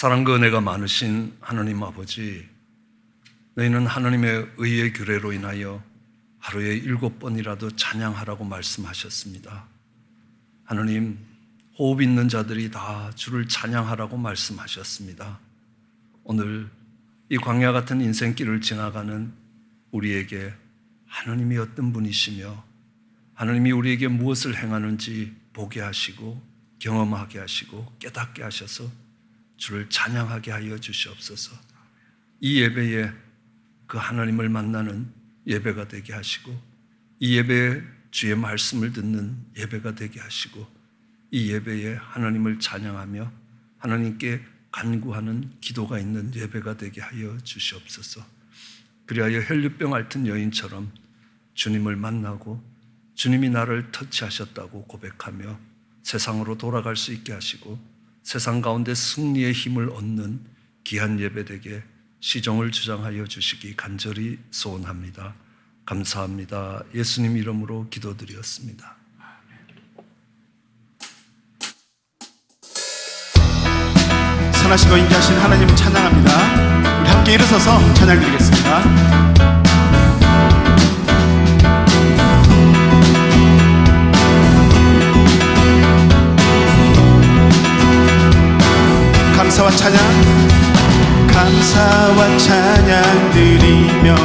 사랑과 은혜가 많으신 하나님 아버지, 너희는 하나님의 의의 규례로 인하여 하루에 7번이라도 찬양하라고 말씀하셨습니다. 하나님, 호흡 있는 자들이 다 주를 찬양하라고 말씀하셨습니다. 오늘 이 광야 같은 인생길을 지나가는 우리에게 하나님이 어떤 분이시며 하나님이 우리에게 무엇을 행하는지 보게 하시고 경험하게 하시고 깨닫게 하셔서 주를 찬양하게 하여 주시옵소서. 이 예배에 그 하나님을 만나는 예배가 되게 하시고, 이 예배에 주의 말씀을 듣는 예배가 되게 하시고, 이 예배에 하나님을 찬양하며 하나님께 간구하는 기도가 있는 예배가 되게 하여 주시옵소서. 그리하여 혈류병 앓던 여인처럼 주님을 만나고 주님이 나를 터치하셨다고 고백하며 세상으로 돌아갈 수 있게 하시고, 세상 가운데 승리의 힘을 얻는 귀한 예배되게 시종을 주장하여 주시기 간절히 소원합니다. 감사합니다. 예수님 이름으로 기도드렸습니다. 선하시고 인자하신 하나님을 찬양합니다. 우리 함께 일어서서 찬양드리겠습니다. 감사와 찬양, 감사와 찬양 드리며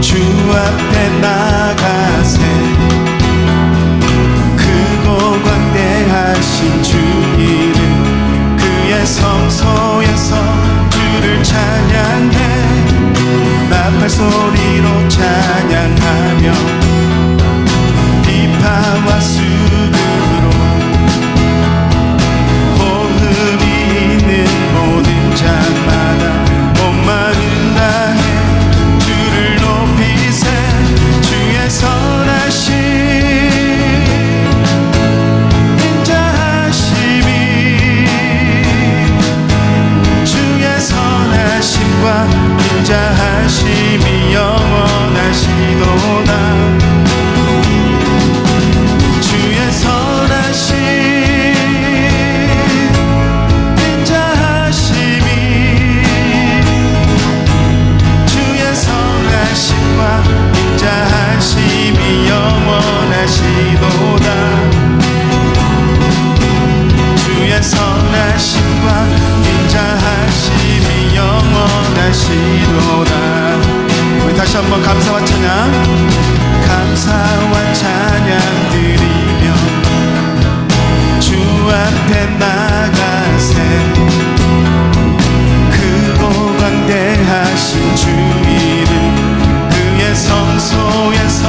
주 앞에 나가세. 크고 광대하신 주 이름, 그의 성소에서 주를 찬양해. 나팔 소리로 찬양하며 비파와 수금으로 모든 자마다 온 마음 다해 주를 높이세. 주의 선하심 인자하심이 주의 선하심과 인자하심이 영원하시도다. 주의 선하심 인자하심이 영원하시도다. 주의 선하심과 인자하심이 영원하시도다. 우리 다시 한번 감사와 찬양, 감사와 찬양 드리며 주 앞에 나가세. 크고 광대하신 주 이름, 성소에서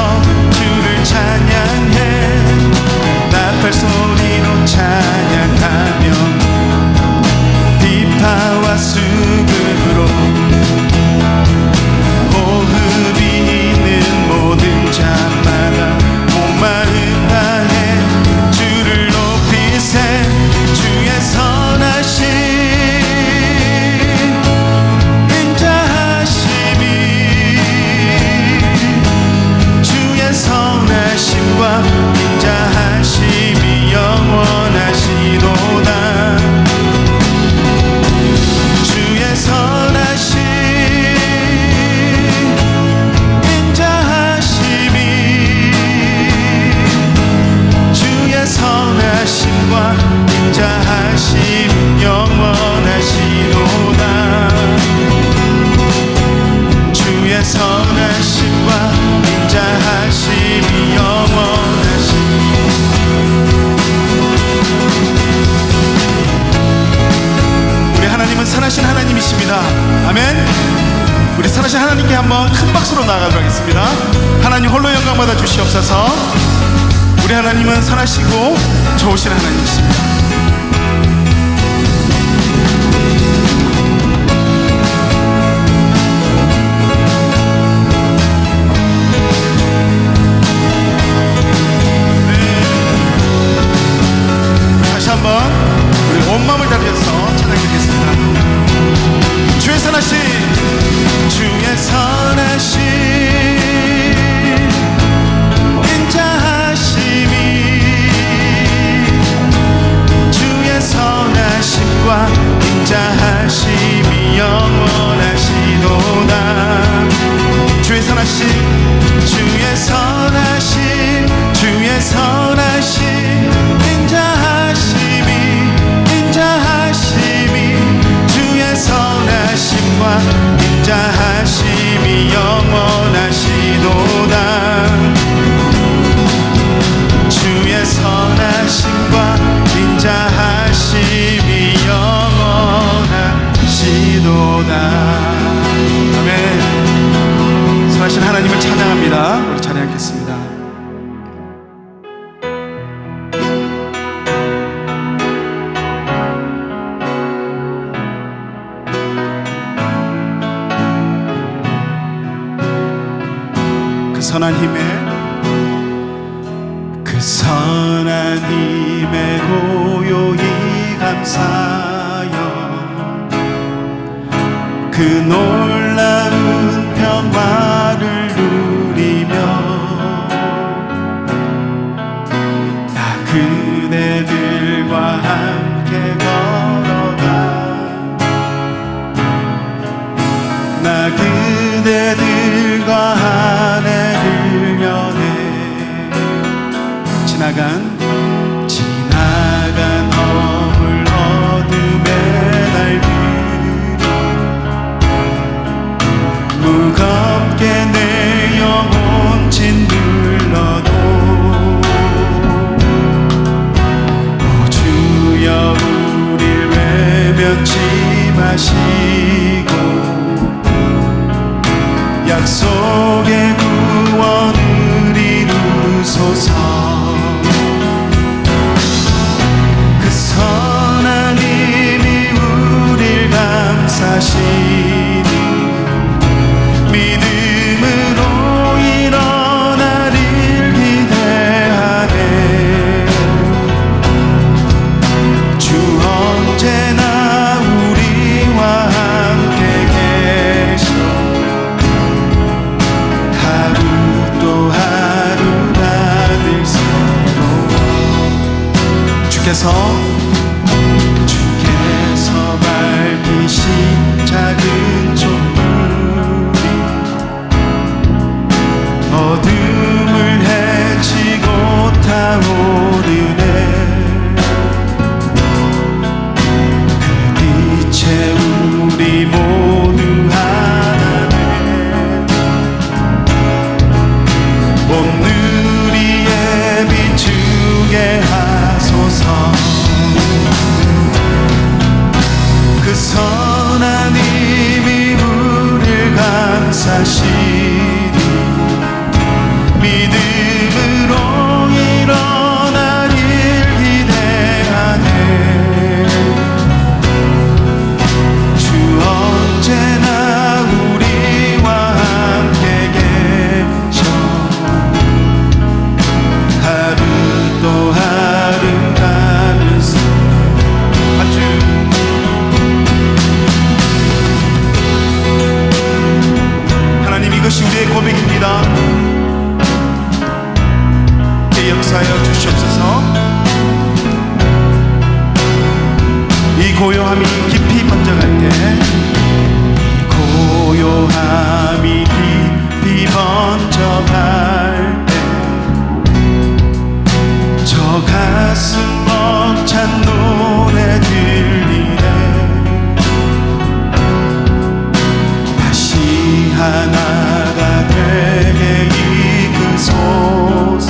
주를 찬양해. 나팔 소리로 찬양하며 비파와 수금으로 호흡이 있는 모든 자마다 온 마음 다해 주를 높이세. 주의 선하심 선하심과 인자하심이 영원하시도다. 주의 선하심 인자하심이 주의 선하심과 인자하심 영원하시도다. 주의 선하심과 인자하심이 영원하시. 우리 하나님은 선하신 하나님이십니다. 아멘. 우리 선하신 하나님께 한번 큰 박수로 나아가도록 하겠습니다. 하나님 홀로 영광 받아 주시옵소서. 우리 하나님은 선하시고 좋으신 하나님이십니다. 한번 우리 온 마음을 다해서 찬양드리겠습니다. 주의 선하심, 주의 선하심 인자하심이 선하심과 인자하심이 영원하시도다. 주의 선하심과 인자하심이 영원하시도다. 아멘. 선하신 하나님을 찬양합니다. 우리 찬양하겠습니다. 그 선한 힘에 고요히 감사여 그 놀라운 평화를 누리며 나 그대들과 함께 걸어가 나 그대들과 한 해를 연해 지나간 허물 어둠의 날들이 무겁게 내 영혼 짓눌러도 오 주여 우릴 외면치 마시고 약속의 구원을 이루소서. 선한 힘이 우릴 감싸시니 믿음으로 일어나릴 기대하네. 주 언제나 우리와 함께 계셔 하루 또 하루가 늘 새로워. 주께서 밝히신 작은 촛불이 어둠을 헤치고 타오르네. 그 빛에 우리 모두 하나네. 오늘이에 비추게 하소서. 그 선한 힘이 우릴 감싸시니 믿음으로 일어나길 기대하네. 주 언제나 우리와 함께 계셔 하루 또 하루가 늘세. 이것이 우리의 고백입니다. 역사하여 주시옵소서. 이 고요함이 깊이 번져갈 때 이 고요함이 깊이 번져갈 때 저 가슴 벅찬 노래 들리네. 다시 하나가 되게 이끄소서.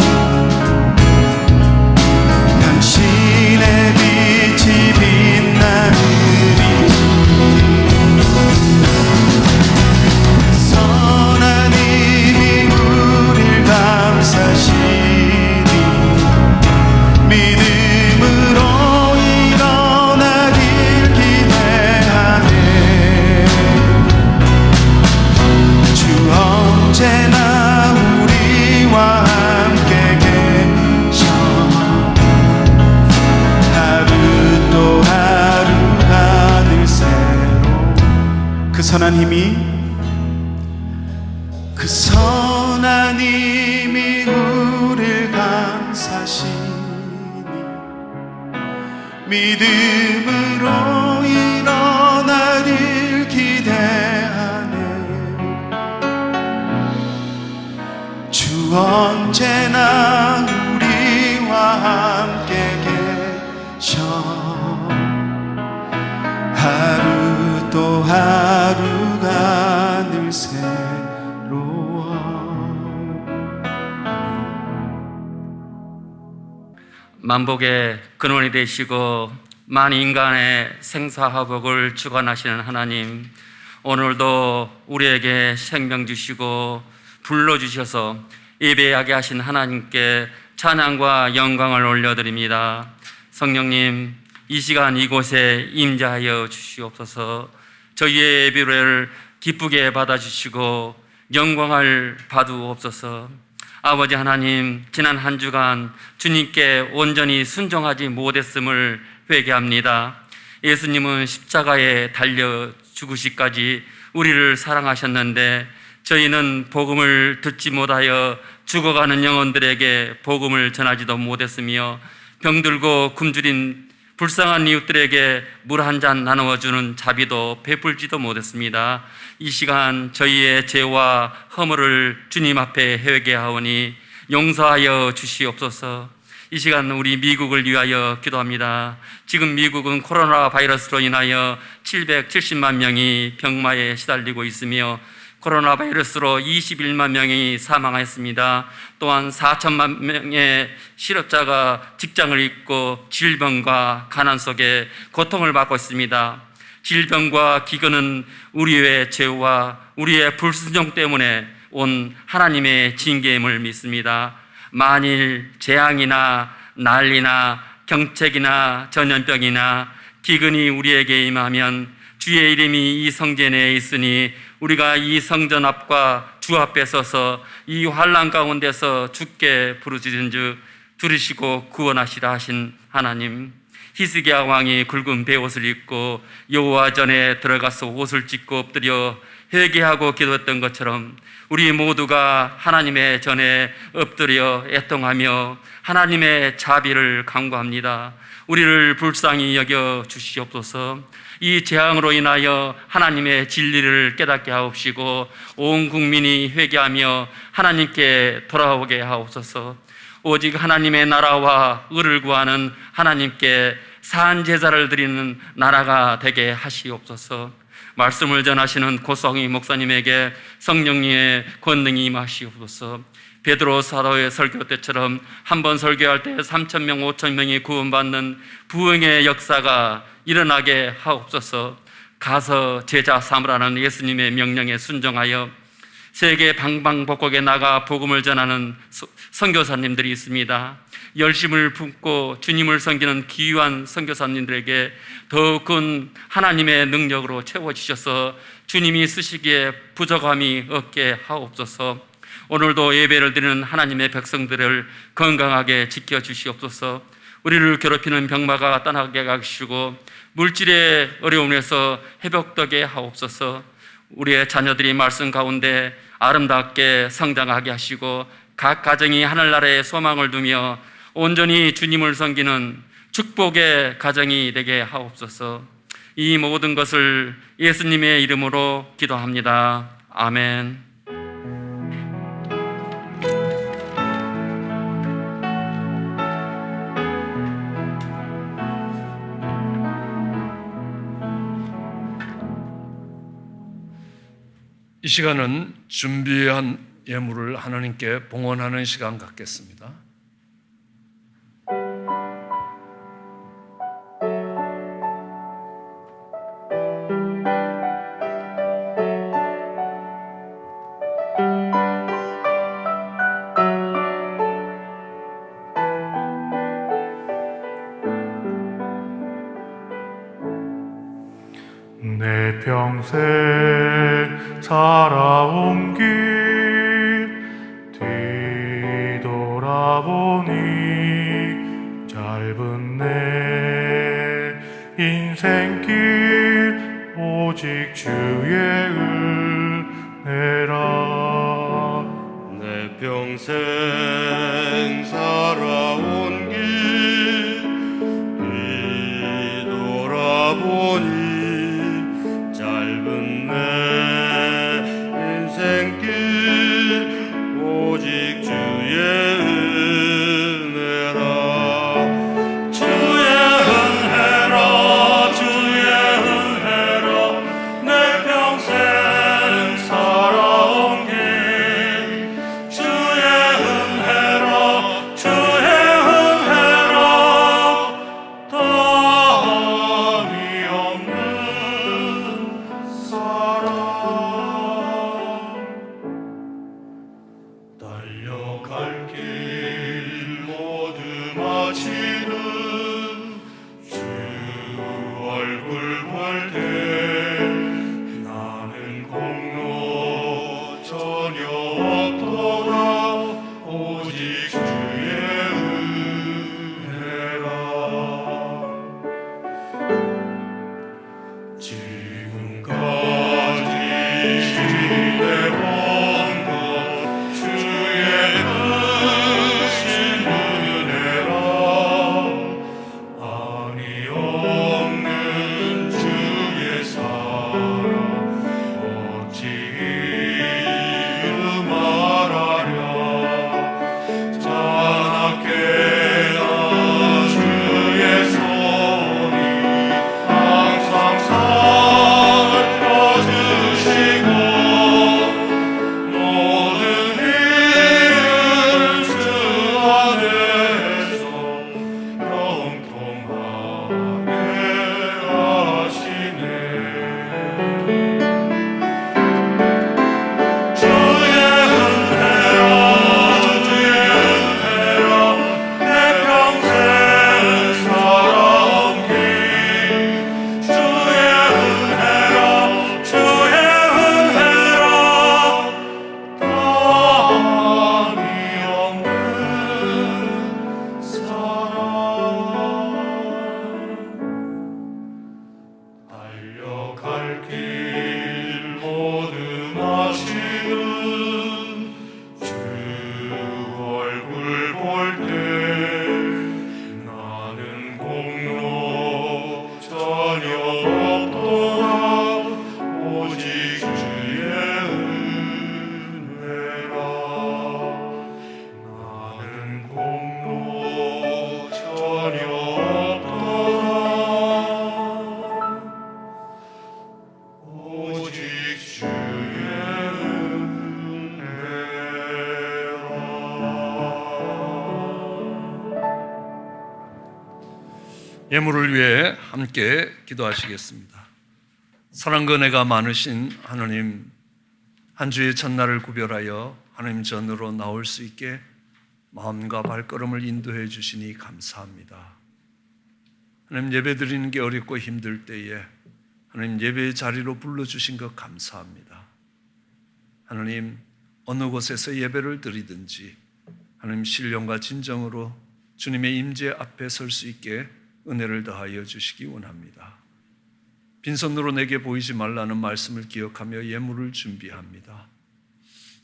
당신의 빛이 빛나느니 선한 힘이 우릴 감싸시니 믿음으로 일어나길 기대하네. 주 언제나 우리와 함께 계셔 하루 또 하루가 늘 새로. 그 선한 힘이 우릴 감싸시니 믿음으로 일어나길 기대하네. 주 언제나 우리와 함께 계셔 하루 또 하루 만복의 근원이 되시고 만인간의 생사화복을 주관하시는 하나님, 오늘도 우리에게 생명 주시고 불러주셔서 예배하게 하신 하나님께 찬양과 영광을 올려드립니다. 성령님, 이 시간 이곳에 임재하여 주시옵소서. 저희의 예배를 기쁘게 받아주시고 영광을 받으옵소서. 아버지 하나님, 지난 한 주간 주님께 온전히 순종하지 못했음을 회개합니다. 예수님은 십자가에 달려 죽으시기까지 우리를 사랑하셨는데 저희는 복음을 듣지 못하여 죽어가는 영혼들에게 복음을 전하지도 못했으며 병들고 굶주린 불쌍한 이웃들에게 물 한 잔 나누어주는 자비도 베풀지도 못했습니다. 이 시간 저희의 죄와 허물을 주님 앞에 회개하오니 용서하여 주시옵소서. 이 시간 우리 미국을 위하여 기도합니다. 지금 미국은 코로나 바이러스로 인하여 770만 명이 병마에 시달리고 있으며 코로나 바이러스로 21만 명이 사망했습니다. 또한 4천만 명의 실업자가 직장을 잃고 질병과 가난 속에 고통을 받고 있습니다. 질병과 기근은 우리의 죄와 우리의 불순종 때문에 온 하나님의 징계임을 믿습니다. 만일 재앙이나 난리나 경책이나 전염병이나 기근이 우리에게 임하면 주의 이름이 이 성전 내에 있으니 우리가 이 성전 앞과 주 앞에 서서 이 환난 가운데서 주께 부르짖은즉 들으시고 구원하시라 하신 하나님, 히스기야 왕이 굵은 베옷을 입고 여호와 전에 들어가서 옷을 찢고 엎드려 회개하고 기도했던 것처럼 우리 모두가 하나님의 전에 엎드려 애통하며 하나님의 자비를 간구합니다. 우리를 불쌍히 여겨 주시옵소서. 이 재앙으로 인하여 하나님의 진리를 깨닫게 하옵시고 온 국민이 회개하며 하나님께 돌아오게 하옵소서. 오직 하나님의 나라와 의를 구하는 하나님께 산 제사를 드리는 나라가 되게 하시옵소서. 말씀을 전하시는 고성희 목사님에게 성령님의 권능이 임하시옵소서. 베드로 사도의 설교 때처럼 한 번 설교할 때 3,000명, 5,000명이 구원받는 부흥의 역사가 일어나게 하옵소서. 가서 제자 삼으라는 예수님의 명령에 순종하여 세계 방방곡곡에 나가 복음을 전하는 선교사님들이 있습니다. 열심을 품고 주님을 섬기는 귀한 선교사님들에게 더욱 큰 하나님의 능력으로 채워주셔서 주님이 쓰시기에 부족함이 없게 하옵소서. 오늘도 예배를 드리는 하나님의 백성들을 건강하게 지켜주시옵소서. 우리를 괴롭히는 병마가 떠나게 하시고 물질의 어려움에서 회복되게 하옵소서. 우리의 자녀들이 말씀 가운데 아름답게 성장하게 하시고 각 가정이 하늘나라의 소망을 두며 온전히 주님을 섬기는 축복의 가정이 되게 하옵소서. 이 모든 것을 예수님의 이름으로 기도합니다. 아멘. 이 시간은 준비한 예물을 하나님께 봉헌하는 시간 갖겠습니다. 내 평생 살아온 길 뒤돌아보니 짧은 내 인생길 오직 주의 은혜라. 내 평생 살아온 길 뒤돌아보니 짧은 내 인생길 오직 주의 은혜라. 주의 은혜라 주의 은혜라 내 평생 살아온 길 주의 은혜라 주의 예물을 위해 함께 기도하시겠습니다. 사랑과 은혜가 많으신 하나님, 한 주의 첫날을 구별하여 하나님 전으로 나올 수 있게 마음과 발걸음을 인도해 주시니 감사합니다. 하나님, 예배 드리는 게 어렵고 힘들 때에 하나님 예배의 자리로 불러주신 것 감사합니다. 하나님, 어느 곳에서 예배를 드리든지 하나님 신령과 진정으로 주님의 임재 앞에 설 수 있게 은혜를 더하여 주시기 원합니다. 빈손으로 내게 보이지 말라는 말씀을 기억하며 예물을 준비합니다.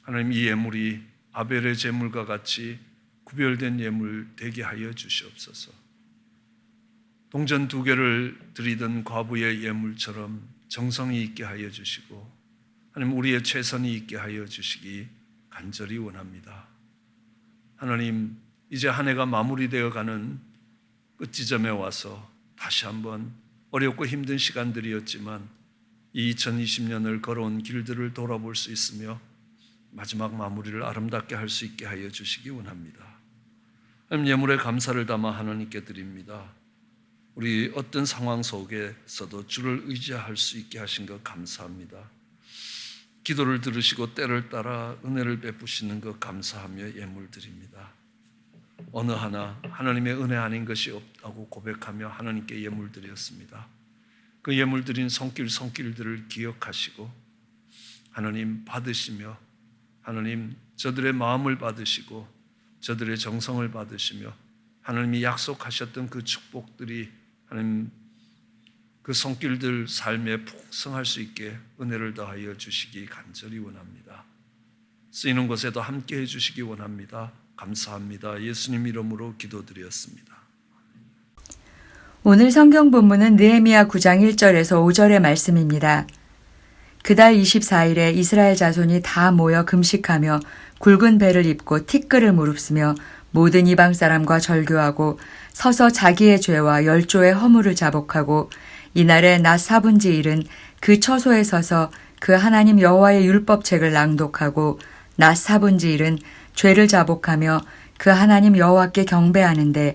하나님, 이 예물이 아벨의 제물과 같이 구별된 예물 되게 하여 주시옵소서. 동전 2개를 드리던 과부의 예물처럼 정성이 있게 하여 주시고 하나님, 우리의 최선이 있게 하여 주시기 간절히 원합니다. 하나님, 이제 한 해가 마무리되어 가는 끝지점에 와서 다시 한번 어렵고 힘든 시간들이었지만 이 2020년을 걸어온 길들을 돌아볼 수 있으며 마지막 마무리를 아름답게 할 수 있게 하여 주시기 원합니다. 하나님, 예물에 감사를 담아 하나님께 드립니다. 우리 어떤 상황 속에서도 주를 의지할 수 있게 하신 것 감사합니다. 기도를 들으시고 때를 따라 은혜를 베푸시는 것 감사하며 예물 드립니다. 어느 하나 하나님의 은혜 아닌 것이 없다고 고백하며 하나님께 예물 드렸습니다. 그 예물 드린 손길들을 기억하시고 하나님 받으시며 하나님 저들의 마음을 받으시고 저들의 정성을 받으시며 하나님이 약속하셨던 그 축복들이 하나님 그 손길들 삶에 풍성할 수 있게 은혜를 더하여 주시기 간절히 원합니다. 쓰이는 곳에도 함께 해주시기 원합니다. 감사합니다. 예수님 이름으로 기도드렸습니다. 오늘 성경 본문은 느헤미야 9장 1절에서 5절의 말씀입니다. 그달 24일에 이스라엘 자손이 다 모여 금식하며 굵은 배를 입고 티끌을 무릅쓰며 모든 이방 사람과 절교하고 서서 자기의 죄와 열조의 허물을 자복하고 이날에 낮 4분지1은 그 처소에 서서 그 하나님 여호와의 율법책을 낭독하고 낮 4분지1은 죄를 자복하며 그 하나님 여호와께 경배하는데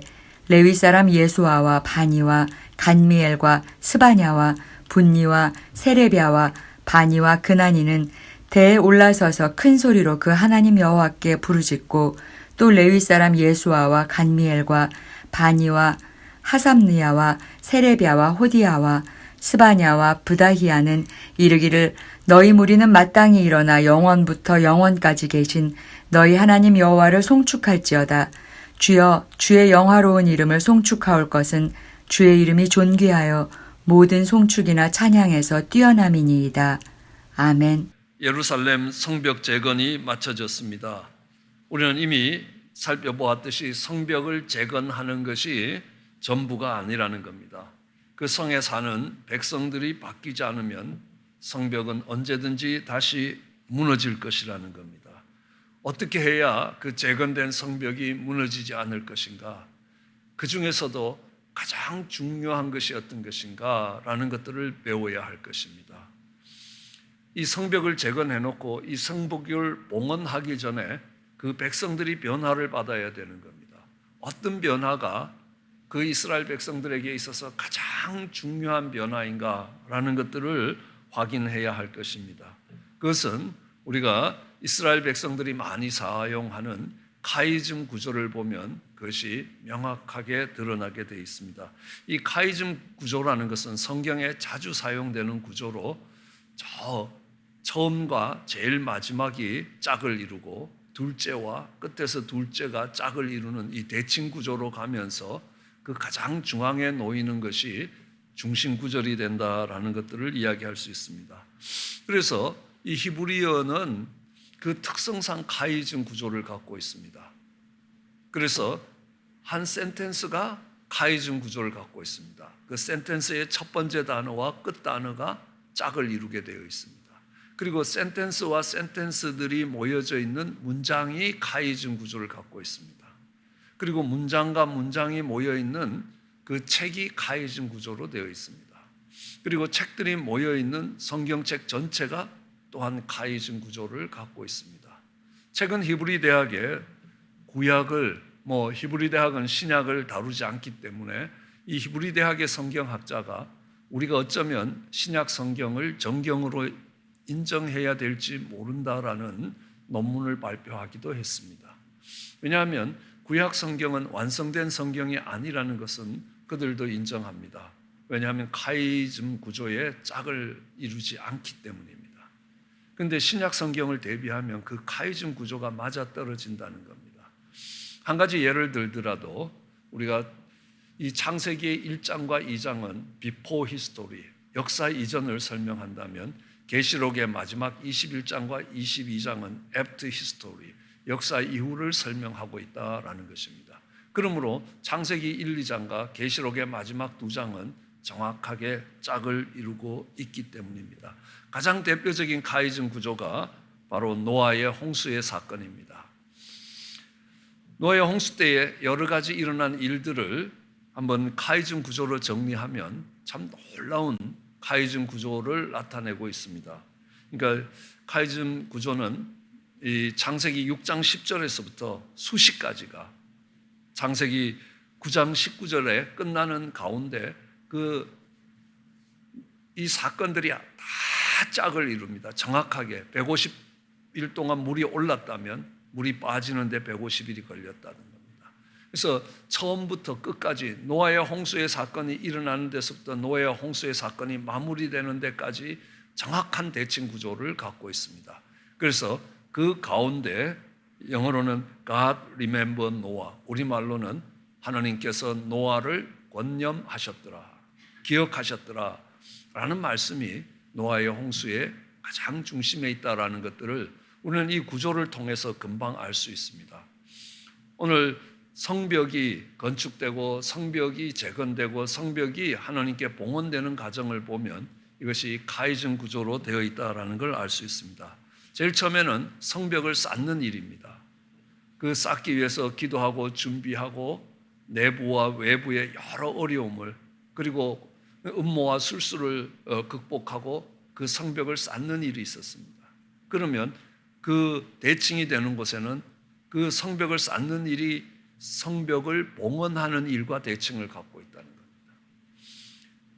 레위 사람 예수아와 바니와 간미엘과 스바냐와 분니와 세레비아와 바니와 그나니는 대에 올라서서 큰 소리로 그 하나님 여호와께 부르짖고 또 레위 사람 예수아와 간미엘과 바니와 하삼느야와 세레비아와 호디야와 스바냐와 부다히야는 이르기를 너희 무리는 마땅히 일어나 영원부터 영원까지 계신 너희 하나님 여호와를 송축할지어다. 주여, 주의 영화로운 이름을 송축하올 것은 주의 이름이 존귀하여 모든 송축이나 찬양에서 뛰어남이니이다. 아멘. 예루살렘 성벽 재건이 마쳐졌습니다. 우리는 이미 살펴보았듯이 성벽을 재건하는 것이 전부가 아니라는 겁니다. 그 성에 사는 백성들이 바뀌지 않으면 성벽은 언제든지 다시 무너질 것이라는 겁니다. 어떻게 해야 그 재건된 성벽이 무너지지 않을 것인가? 그 중에서도 가장 중요한 것이 어떤 것인가? 라는 것들을 배워야 할 것입니다. 이 성벽을 재건해놓고 이 성벽을 봉헌하기 전에 그 백성들이 변화를 받아야 되는 겁니다. 어떤 변화가 그 이스라엘 백성들에게 있어서 가장 중요한 변화인가라는 것들을 확인해야 할 것입니다. 그것은 우리가 이스라엘 백성들이 많이 사용하는 카이즘 구조를 보면 그것이 명확하게 드러나게 되어 있습니다. 이 카이즘 구조라는 것은 성경에 자주 사용되는 구조로 처음과 제일 마지막이 짝을 이루고 둘째와 끝에서 둘째가 짝을 이루는 이 대칭 구조로 가면서 그 가장 중앙에 놓이는 것이 중심 구절이 된다라는 것들을 이야기할 수 있습니다. 그래서 이 히브리어는 그 특성상 카이즘 구조를 갖고 있습니다. 그래서 한 센텐스가 카이즘 구조를 갖고 있습니다. 그 센텐스의 첫 번째 단어와 끝 단어가 짝을 이루게 되어 있습니다. 그리고 센텐스와 센텐스들이 모여져 있는 문장이 카이즘 구조를 갖고 있습니다. 그리고 문장과 문장이 모여 있는 그 책이 카이즘 구조로 되어 있습니다. 그리고 책들이 모여 있는 성경책 전체가 또한 카이즘 구조를 갖고 있습니다. 최근 히브리 대학의 구약을 히브리 대학은 신약을 다루지 않기 때문에 이 히브리 대학의 성경학자가 우리가 어쩌면 신약 성경을 정경으로 인정해야 될지 모른다라는 논문을 발표하기도 했습니다. 왜냐하면 구약 성경은 완성된 성경이 아니라는 것은 그들도 인정합니다. 왜냐하면 카이즘 구조의 짝을 이루지 않기 때문입니다. 그런데 신약 성경을 대비하면 그 카이즘 구조가 맞아떨어진다는 겁니다. 한 가지 예를 들더라도 우리가 이 창세기의 1장과 2장은 비포 히스토리, 역사 이전을 설명한다면 계시록의 마지막 21장과 22장은 애프터 히스토리, 역사 이후를 설명하고 있다라는 것입니다. 그러므로 창세기 1, 2장과 계시록의 마지막 2장은 정확하게 짝을 이루고 있기 때문입니다. 가장 대표적인 카이즘 구조가 바로 노아의 홍수의 사건입니다. 노아의 홍수 때에 여러 가지 일어난 일들을 한번 카이즘 구조로 정리하면 참 놀라운 카이즘 구조를 나타내고 있습니다. 그러니까 카이즘 구조는 이 창세기 6장 10절에서부터 수십 가지가 창세기 9장 19절에 끝나는 가운데 이 사건들이 다 짝을 이룹니다. 정확하게 150일 동안 물이 올랐다면 물이 빠지는데 150일이 걸렸다는 겁니다. 그래서 처음부터 끝까지 노아의 홍수의 사건이 일어나는 데서부터 노아의 홍수의 사건이 마무리되는 데까지 정확한 대칭 구조를 갖고 있습니다. 그래서 그 가운데 영어로는 God remember Noah, 우리말로는 하나님께서 노아를 권념하셨더라, 기억하셨더라 라는 말씀이 노아의 홍수의 가장 중심에 있다라는 것들을 우리는 이 구조를 통해서 금방 알 수 있습니다. 오늘 성벽이 건축되고 성벽이 재건되고 성벽이 하나님께 봉헌되는 과정을 보면 이것이 카이즘 구조로 되어 있다라는 걸 알 수 있습니다. 제일 처음에는 성벽을 쌓는 일입니다. 그 쌓기 위해서 기도하고 준비하고 내부와 외부의 여러 어려움을 그리고 음모와 술수를 극복하고 그 성벽을 쌓는 일이 있었습니다. 그러면 그 대칭이 되는 곳에는 그 성벽을 쌓는 일이 성벽을 봉헌하는 일과 대칭을 갖고 있다는 겁니다.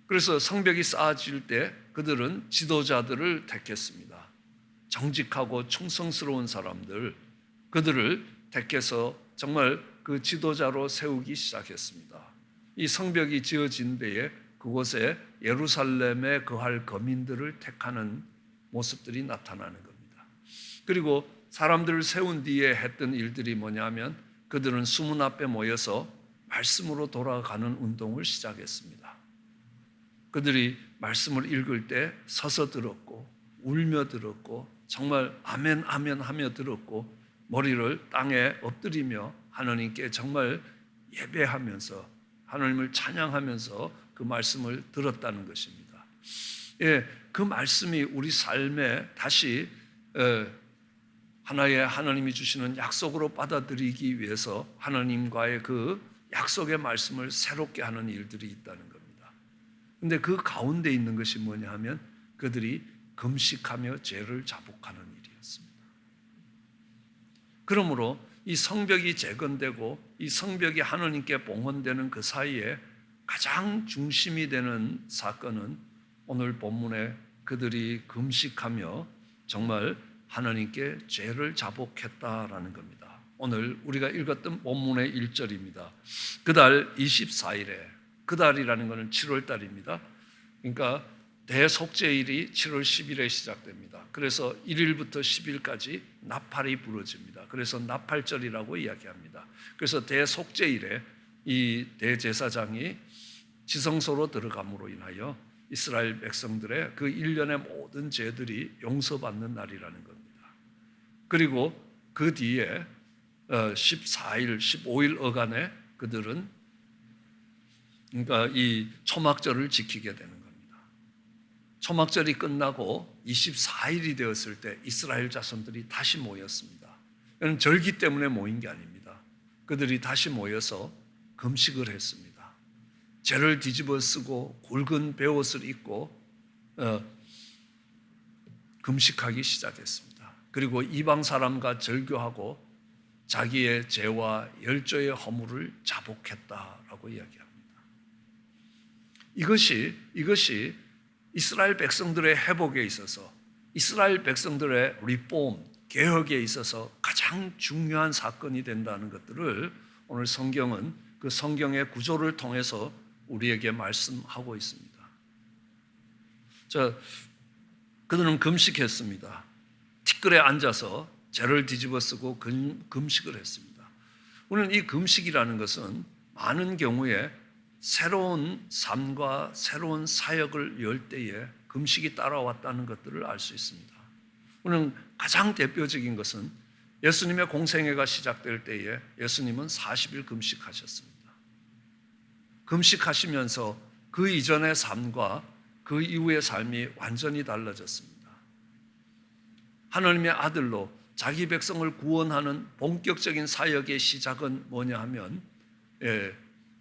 그래서 성벽이 쌓아질 때 그들은 지도자들을 택했습니다. 정직하고 충성스러운 사람들, 그들을 택해서 정말 그 지도자로 세우기 시작했습니다. 이 성벽이 지어진 데에 그곳에 예루살렘에 거할 거민들을 택하는 모습들이 나타나는 겁니다. 그리고 사람들을 세운 뒤에 했던 일들이 뭐냐면 그들은 수문 앞에 모여서 말씀으로 돌아가는 운동을 시작했습니다. 그들이 말씀을 읽을 때 서서 들었고 울며 들었고 정말 아멘 아멘 하며 들었고 머리를 땅에 엎드리며 하나님께 정말 예배하면서 하나님을 찬양하면서 그 말씀을 들었다는 것입니다. 예, 그 말씀이 우리 삶에 다시 하나의 하나님이 주시는 약속으로 받아들이기 위해서 하나님과의 그 약속의 말씀을 새롭게 하는 일들이 있다는 겁니다. 근데 그 가운데 있는 것이 뭐냐 하면 그들이 금식하며 죄를 자복하는 일이었습니다. 그러므로 이 성벽이 재건되고 이 성벽이 하나님께 봉헌되는 그 사이에 가장 중심이 되는 사건은 오늘 본문에 그들이 금식하며 정말 하나님께 죄를 자복했다라는 겁니다. 오늘 우리가 읽었던 본문의 1절입니다. 그달 24일에, 그달이라는 것은 7월 달입니다. 그러니까 대속죄일이 7월 10일에 시작됩니다. 그래서 1일부터 10일까지 나팔이 부러집니다. 그래서 나팔절이라고 이야기합니다. 그래서 대속죄일에 이 대제사장이 지성소로 들어감으로 인하여 이스라엘 백성들의 그 1년의 모든 죄들이 용서받는 날이라는 겁니다. 그리고 그 뒤에 14일, 15일 어간에 그들은 그러니까 이 초막절을 지키게 되는 겁니다. 초막절이 끝나고 24일이 되었을 때 이스라엘 자손들이 다시 모였습니다. 이건 절기 때문에 모인 게 아닙니다. 그들이 다시 모여서 금식을 했습니다. 죄를 뒤집어 쓰고 굵은 베옷을 입고 금식하기 시작했습니다. 그리고 이방 사람과 절교하고 자기의 죄와 열조의 허물을 자복했다라고 이야기합니다. 이것이 이스라엘 백성들의 회복에 있어서 이스라엘 백성들의 리폼, 개혁에 있어서 가장 중요한 사건이 된다는 것들을 오늘 성경은 그 성경의 구조를 통해서 우리에게 말씀하고 있습니다. 그들은 금식했습니다. 티끌에 앉아서 죄를 뒤집어 쓰고 금식을 했습니다. 우리는 이 금식이라는 것은 많은 경우에 새로운 삶과 새로운 사역을 열 때에 금식이 따라왔다는 것들을 알 수 있습니다. 우리는 가장 대표적인 것은 예수님의 공생애가 시작될 때에 예수님은 40일 금식하셨습니다. 금식하시면서 그 이전의 삶과 그 이후의 삶이 완전히 달라졌습니다. 하나님의 아들로 자기 백성을 구원하는 본격적인 사역의 시작은 뭐냐 하면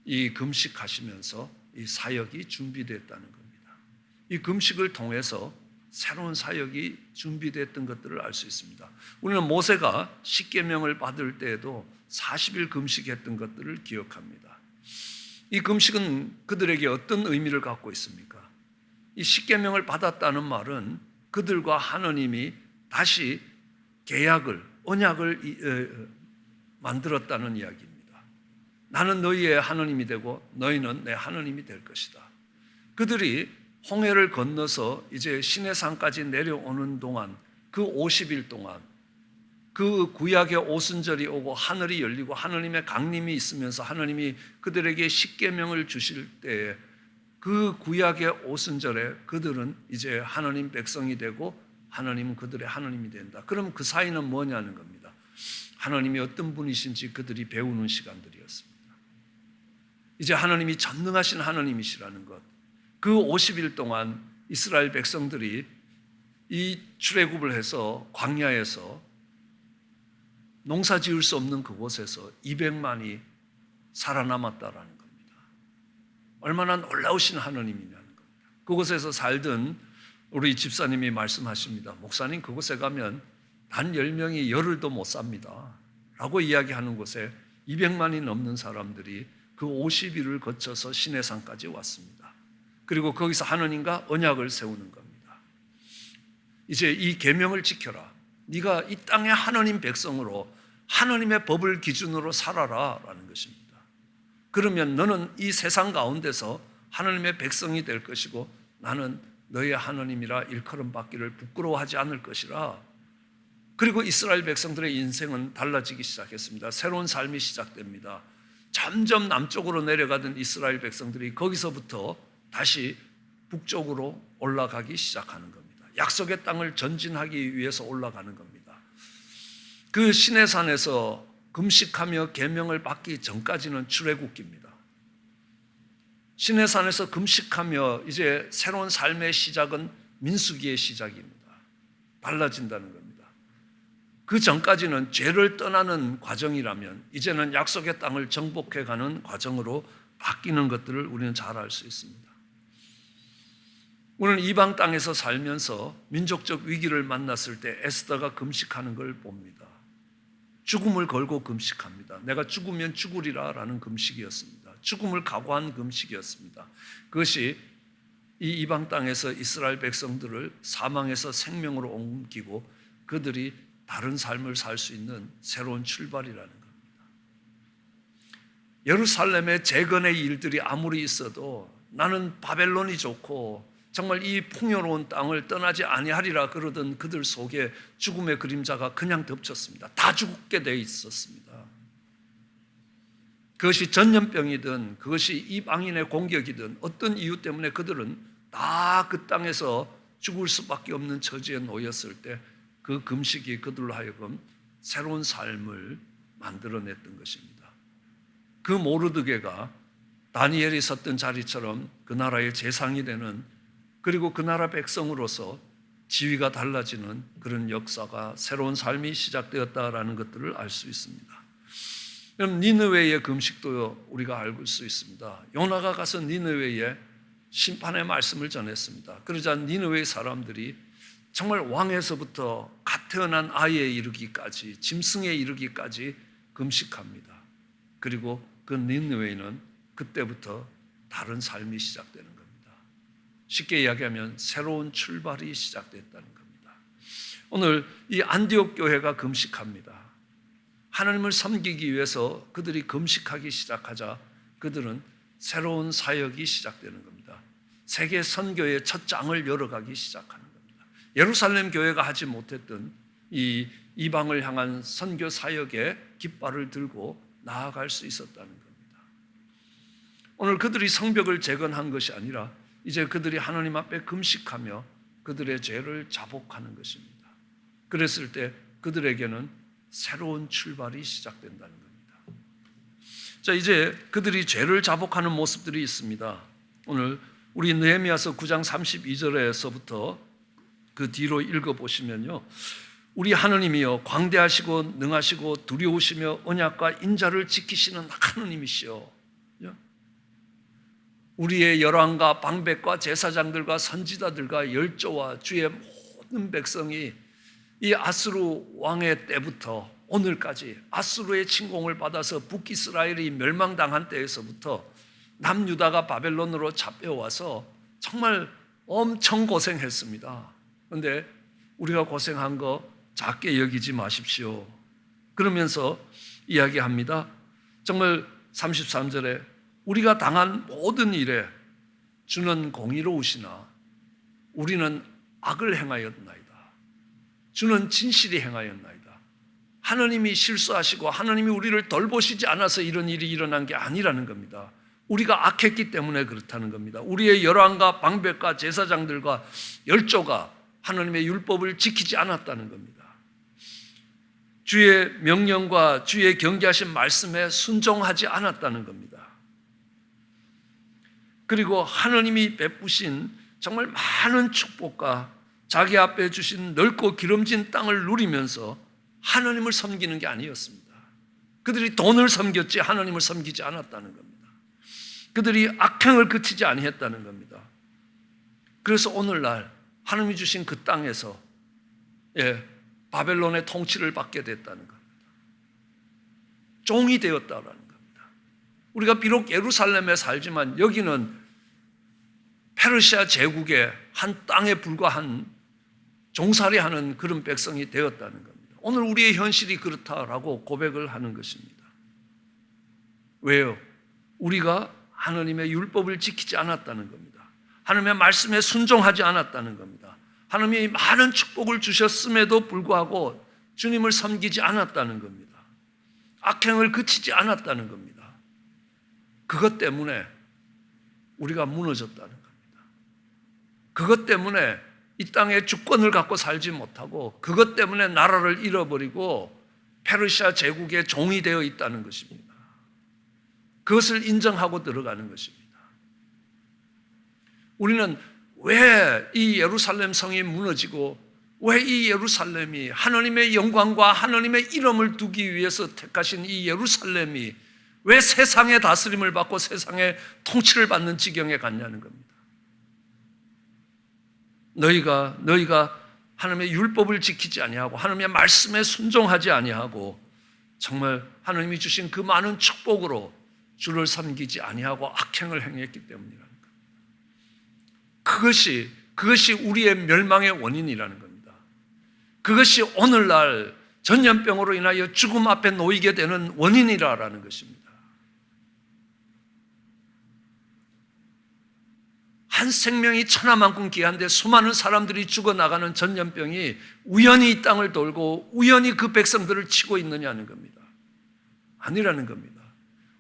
이 금식하시면서 이 사역이 준비됐다는 겁니다. 이 금식을 통해서 새로운 사역이 준비됐던 것들을 알 수 있습니다. 우리는 모세가 십계명을 받을 때에도 40일 금식했던 것들을 기억합니다. 이 금식은 그들에게 어떤 의미를 갖고 있습니까? 이 십계명을 받았다는 말은 그들과 하나님이 다시 계약을, 언약을 만들었다는 이야기입니다. 나는 너희의 하나님이 되고 너희는 내 하나님이 될 것이다. 그들이 홍해를 건너서 이제 시내산까지 내려오는 동안 그 50일 동안 그 구약의 오순절이 오고 하늘이 열리고 하나님의 강림이 있으면서 하나님이 그들에게 십계명을 주실 때에 그 구약의 오순절에 그들은 이제 하나님 백성이 되고 하나님은 그들의 하나님이 된다. 그럼 그 사이는 뭐냐는 겁니다. 하나님이 어떤 분이신지 그들이 배우는 시간들이었습니다. 이제 하나님이 전능하신 하나님이시라는 것. 그 50일 동안 이스라엘 백성들이 이 출애굽을 해서 광야에서 농사 지을 수 없는 그곳에서 200만이 살아남았다라는 겁니다. 얼마나 놀라우신 하나님이냐는 겁니다. 그곳에서 살던 우리 집사님이 말씀하십니다. 목사님, 그곳에 가면 단 10명이 열흘도 못 삽니다 라고 이야기하는 곳에 200만이 넘는 사람들이 그 50일을 거쳐서 시내산까지 왔습니다. 그리고 거기서 하나님과 언약을 세우는 겁니다. 이제 이 계명을 지켜라. 네가 이 땅의 하나님 백성으로 하나님의 법을 기준으로 살아라 라는 것입니다. 그러면 너는 이 세상 가운데서 하나님의 백성이 될 것이고 나는 너의 하나님이라 일컬음 받기를 부끄러워하지 않을 것이라. 그리고 이스라엘 백성들의 인생은 달라지기 시작했습니다. 새로운 삶이 시작됩니다. 점점 남쪽으로 내려가던 이스라엘 백성들이 거기서부터 다시 북쪽으로 올라가기 시작하는 겁니다. 약속의 땅을 전진하기 위해서 올라가는 겁니다. 그 시내산에서 금식하며 계명을 받기 전까지는 출애굽기입니다. 시내산에서 금식하며 이제 새로운 삶의 시작은 민수기의 시작입니다. 달라진다는 겁니다. 그 전까지는 죄를 떠나는 과정이라면 이제는 약속의 땅을 정복해가는 과정으로 바뀌는 것들을 우리는 잘 알 수 있습니다. 우리는 이방 땅에서 살면서 민족적 위기를 만났을 때 에스더가 금식하는 걸 봅니다. 죽음을 걸고 금식합니다. 내가 죽으면 죽으리라 라는 금식이었습니다. 죽음을 각오한 금식이었습니다. 그것이 이 이방 땅에서 이스라엘 백성들을 사망에서 생명으로 옮기고 그들이 다른 삶을 살 수 있는 새로운 출발이라는 겁니다. 예루살렘의 재건의 일들이 아무리 있어도 나는 바벨론이 좋고 정말 이 풍요로운 땅을 떠나지 아니하리라 그러던 그들 속에 죽음의 그림자가 그냥 덮쳤습니다. 다 죽게 돼 있었습니다. 그것이 전염병이든 그것이 이방인의 공격이든 어떤 이유 때문에 그들은 다 그 땅에서 죽을 수밖에 없는 처지에 놓였을 때 그 금식이 그들로 하여금 새로운 삶을 만들어냈던 것입니다. 그 모르드게가 다니엘이 섰던 자리처럼 그 나라의 재상이 되는, 그리고 그 나라 백성으로서 지위가 달라지는 그런 역사가, 새로운 삶이 시작되었다라는 것들을 알 수 있습니다. 그럼 니느웨의 금식도 우리가 알 수 있습니다. 요나가 가서 니느웨에 심판의 말씀을 전했습니다. 그러자 니느웨 사람들이 정말 왕에서부터 갓 태어난 아이에 이르기까지, 짐승에 이르기까지 금식합니다. 그리고 그 니느웨는 그때부터 다른 삶이 시작되는 겁니다. 쉽게 이야기하면 새로운 출발이 시작됐다는 겁니다. 오늘 이 안디옥 교회가 금식합니다. 하나님을 섬기기 위해서 그들이 금식하기 시작하자 그들은 새로운 사역이 시작되는 겁니다. 세계 선교의 첫 장을 열어가기 시작하는 겁니다. 예루살렘 교회가 하지 못했던 이 이방을 향한 선교 사역의 깃발을 들고 나아갈 수 있었다는 겁니다. 오늘 그들이 성벽을 재건한 것이 아니라 이제 그들이 하나님 앞에 금식하며 그들의 죄를 자복하는 것입니다. 그랬을 때 그들에게는 새로운 출발이 시작된다는 겁니다. 자, 이제 그들이 죄를 자복하는 모습들이 있습니다. 오늘 우리 느헤미야서 9장 32절에서부터 그 뒤로 읽어보시면요, 우리 하느님이여 광대하시고 능하시고 두려우시며 언약과 인자를 지키시는 하느님이시여, 우리의 열왕과 방백과 제사장들과 선지자들과 열조와 주의 모든 백성이 이 아수르 왕의 때부터 오늘까지 아수르의 침공을 받아서 북이스라엘이 멸망당한 때에서부터 남유다가 바벨론으로 잡혀와서 정말 엄청 고생했습니다. 그런데 우리가 고생한 거 작게 여기지 마십시오. 그러면서 이야기합니다. 정말 33절에 우리가 당한 모든 일에 주는 공의로우시나 우리는 악을 행하였나이다. 주는 진실이 행하였나이다. 하나님이 실수하시고 하나님이 우리를 돌보시지 않아서 이런 일이 일어난 게 아니라는 겁니다. 우리가 악했기 때문에 그렇다는 겁니다. 우리의 열왕과 방백과 제사장들과 열조가 하나님의 율법을 지키지 않았다는 겁니다. 주의 명령과 주의 경계하신 말씀에 순종하지 않았다는 겁니다. 그리고 하나님이 베푸신 정말 많은 축복과 자기 앞에 주신 넓고 기름진 땅을 누리면서 하나님을 섬기는 게 아니었습니다. 그들이 돈을 섬겼지 하나님을 섬기지 않았다는 겁니다. 그들이 악행을 그치지 아니했다는 겁니다. 그래서 오늘날 하나님이 주신 그 땅에서 바벨론의 통치를 받게 됐다는 겁니다. 종이 되었다라는 겁니다. 우리가 비록 예루살렘에 살지만 여기는 페르시아 제국의 한 땅에 불과한 종살이하는 그런 백성이 되었다는 겁니다. 오늘 우리의 현실이 그렇다라고 고백을 하는 것입니다. 왜요? 우리가 하나님의 율법을 지키지 않았다는 겁니다. 하나님의 말씀에 순종하지 않았다는 겁니다. 하나님이 많은 축복을 주셨음에도 불구하고 주님을 섬기지 않았다는 겁니다. 악행을 그치지 않았다는 겁니다. 그것 때문에 우리가 무너졌다는 겁니다. 그것 때문에 이 땅의 주권을 갖고 살지 못하고 그것 때문에 나라를 잃어버리고 페르시아 제국의 종이 되어 있다는 것입니다. 그것을 인정하고 들어가는 것입니다. 우리는 왜 이 예루살렘 성이 무너지고 왜 이 예루살렘이 하나님의 영광과 하나님의 이름을 두기 위해서 택하신 이 예루살렘이 왜 세상의 다스림을 받고 세상의 통치를 받는 지경에 갔냐는 겁니다. 너희가 하나님의 율법을 지키지 아니하고 하나님의 말씀에 순종하지 아니하고 정말 하나님이 주신 그 많은 축복으로 주를 섬기지 아니하고 악행을 행했기 때문이라는 겁니다. 그것이 우리의 멸망의 원인이라는 겁니다. 그것이 오늘날 전염병으로 인하여 죽음 앞에 놓이게 되는 원인이라는 것입니다. 한 생명이 천하만큼 귀한데 수많은 사람들이 죽어나가는 전염병이 우연히 이 땅을 돌고 우연히 그 백성들을 치고 있느냐는 겁니다. 아니라는 겁니다.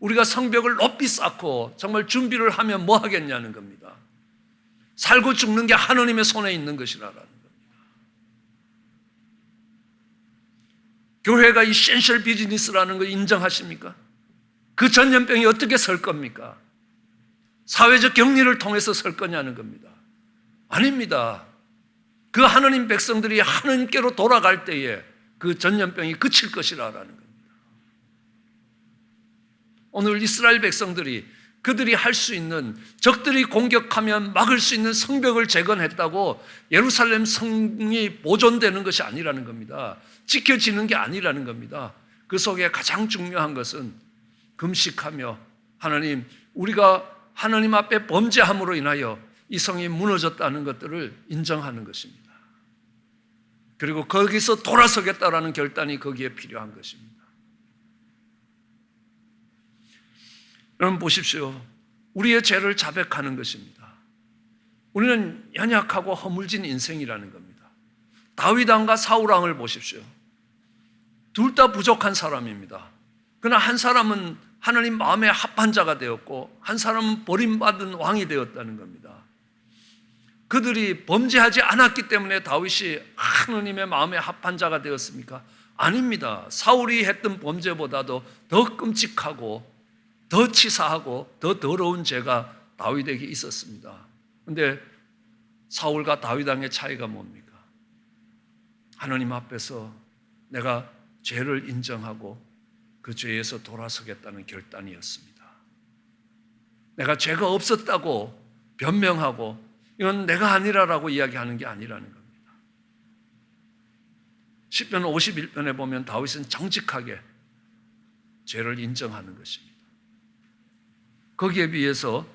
우리가 성벽을 높이 쌓고 정말 준비를 하면 뭐 하겠냐는 겁니다. 살고 죽는 게 하나님의 손에 있는 것이라는 겁니다. 교회가 이센셜 비즈니스라는 거 인정하십니까? 그 전염병이 어떻게 설 겁니까? 사회적 격리를 통해서 설 거냐는 겁니다. 아닙니다. 그 하나님 백성들이 하나님께로 돌아갈 때에 그 전염병이 그칠 것이라는 겁니다. 오늘 이스라엘 백성들이 그들이 할 수 있는 적들이 공격하면 막을 수 있는 성벽을 재건했다고 예루살렘 성이 보존되는 것이 아니라는 겁니다. 지켜지는 게 아니라는 겁니다. 그 속에 가장 중요한 것은 금식하며 하나님, 우리가 하나님 앞에 범죄함으로 인하여 이 성이 무너졌다는 것들을 인정하는 것입니다. 그리고 거기서 돌아서겠다라는 결단이 거기에 필요한 것입니다. 여러분 보십시오. 우리의 죄를 자백하는 것입니다. 우리는 연약하고 허물진 인생이라는 겁니다. 다윗 왕과 사울 왕을 보십시오. 둘 다 부족한 사람입니다. 그러나 한 사람은 하나님 마음에 합한 자가 되었고 한 사람은 버림받은 왕이 되었다는 겁니다. 그들이 범죄하지 않았기 때문에 다윗이 하나님의 마음에 합한 자가 되었습니까? 아닙니다. 사울이 했던 범죄보다도 더 끔찍하고 더 치사하고 더 더러운 죄가 다윗에게 있었습니다. 그런데 사울과 다윗 왕의 차이가 뭡니까? 하나님 앞에서 내가 죄를 인정하고 그 죄에서 돌아서겠다는 결단이었습니다. 내가 죄가 없었다고 변명하고 이건 내가 아니라라고 이야기하는 게 아니라는 겁니다. 시편 51편에 보면 다윗은 정직하게 죄를 인정하는 것입니다. 거기에 비해서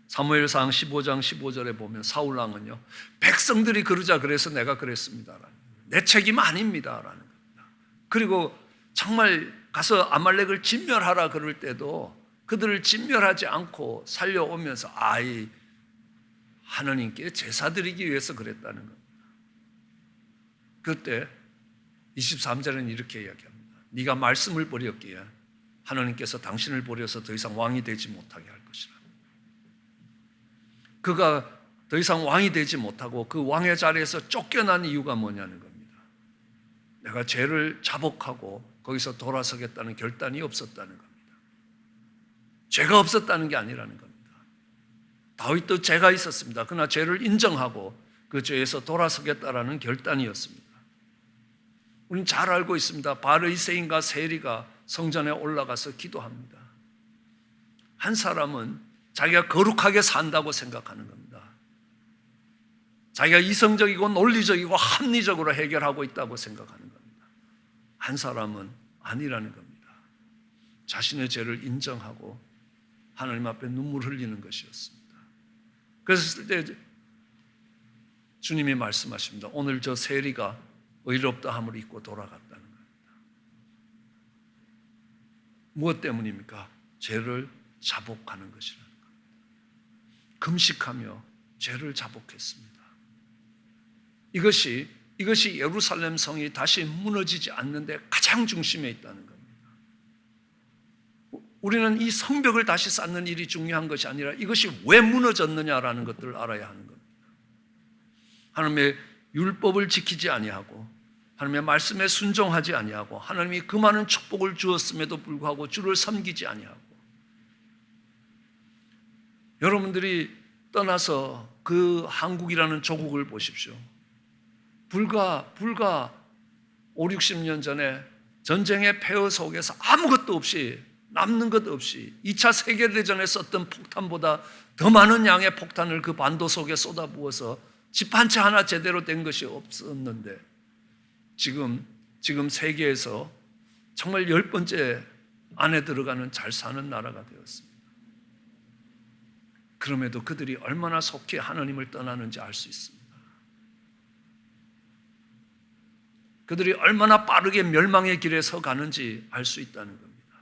사무엘상 15장 15절에 보면 사울 왕은요, 백성들이 그러자 그래서 내가 그랬습니다라는, 내 책임 아닙니다라는 겁니다. 그리고 정말 가서 아말렉을 진멸하라 그럴 때도 그들을 진멸하지 않고 살려오면서 하나님께 제사 드리기 위해서 그랬다는 겁니다. 그때 23절에는 이렇게 이야기합니다. 네가 말씀을 버렸기에 하나님께서 당신을 버려서 더 이상 왕이 되지 못하게 할 것이라. 그가 더 이상 왕이 되지 못하고 그 왕의 자리에서 쫓겨난 이유가 뭐냐는 겁니다. 내가 죄를 자복하고 거기서 돌아서겠다는 결단이 없었다는 겁니다. 죄가 없었다는 게 아니라는 겁니다. 다윗도 죄가 있었습니다. 그러나 죄를 인정하고 그 죄에서 돌아서겠다라는 결단이었습니다. 우리는 잘 알고 있습니다. 바르이새인과 세리가 성전에 올라가서 기도합니다. 한 사람은 자기가 거룩하게 산다고 생각하는 겁니다. 자기가 이성적이고 논리적이고 합리적으로 해결하고 있다고 생각하는 겁니다. 한 사람은 아니라는 겁니다. 자신의 죄를 인정하고 하나님 앞에 눈물 흘리는 것이었습니다. 그랬을 때 주님이 말씀하십니다. 오늘 저 세리가 의롭다 함을 입고 돌아갔다는 겁니다. 무엇 때문입니까? 죄를 자복하는 것이라는 겁니다. 금식하며 죄를 자복했습니다. 이것이 예루살렘 성이 다시 무너지지 않는데 가장 중심에 있다는 겁니다. 우리는 이 성벽을 다시 쌓는 일이 중요한 것이 아니라 이것이 왜 무너졌느냐라는 것들을 알아야 하는 겁니다. 하나님의 율법을 지키지 아니하고 하나님의 말씀에 순종하지 아니하고 하나님이 그 많은 축복을 주었음에도 불구하고 주를 섬기지 아니하고 여러분들이 떠나서 그 한국이라는 조국을 보십시오. 불과 5, 60년 전에 전쟁의 폐허 속에서 아무것도 없이 남는 것 없이 2차 세계대전에 썼던 폭탄보다 더 많은 양의 폭탄을 그 반도 속에 쏟아부어서 집 한 채 하나 제대로 된 것이 없었는데 지금 세계에서 정말 10번째 안에 들어가는 잘 사는 나라가 되었습니다. 그럼에도 그들이 얼마나 속히 하나님을 떠나는지 알 수 있습니다. 그들이 얼마나 빠르게 멸망의 길에 서 가는지 알 수 있다는 겁니다.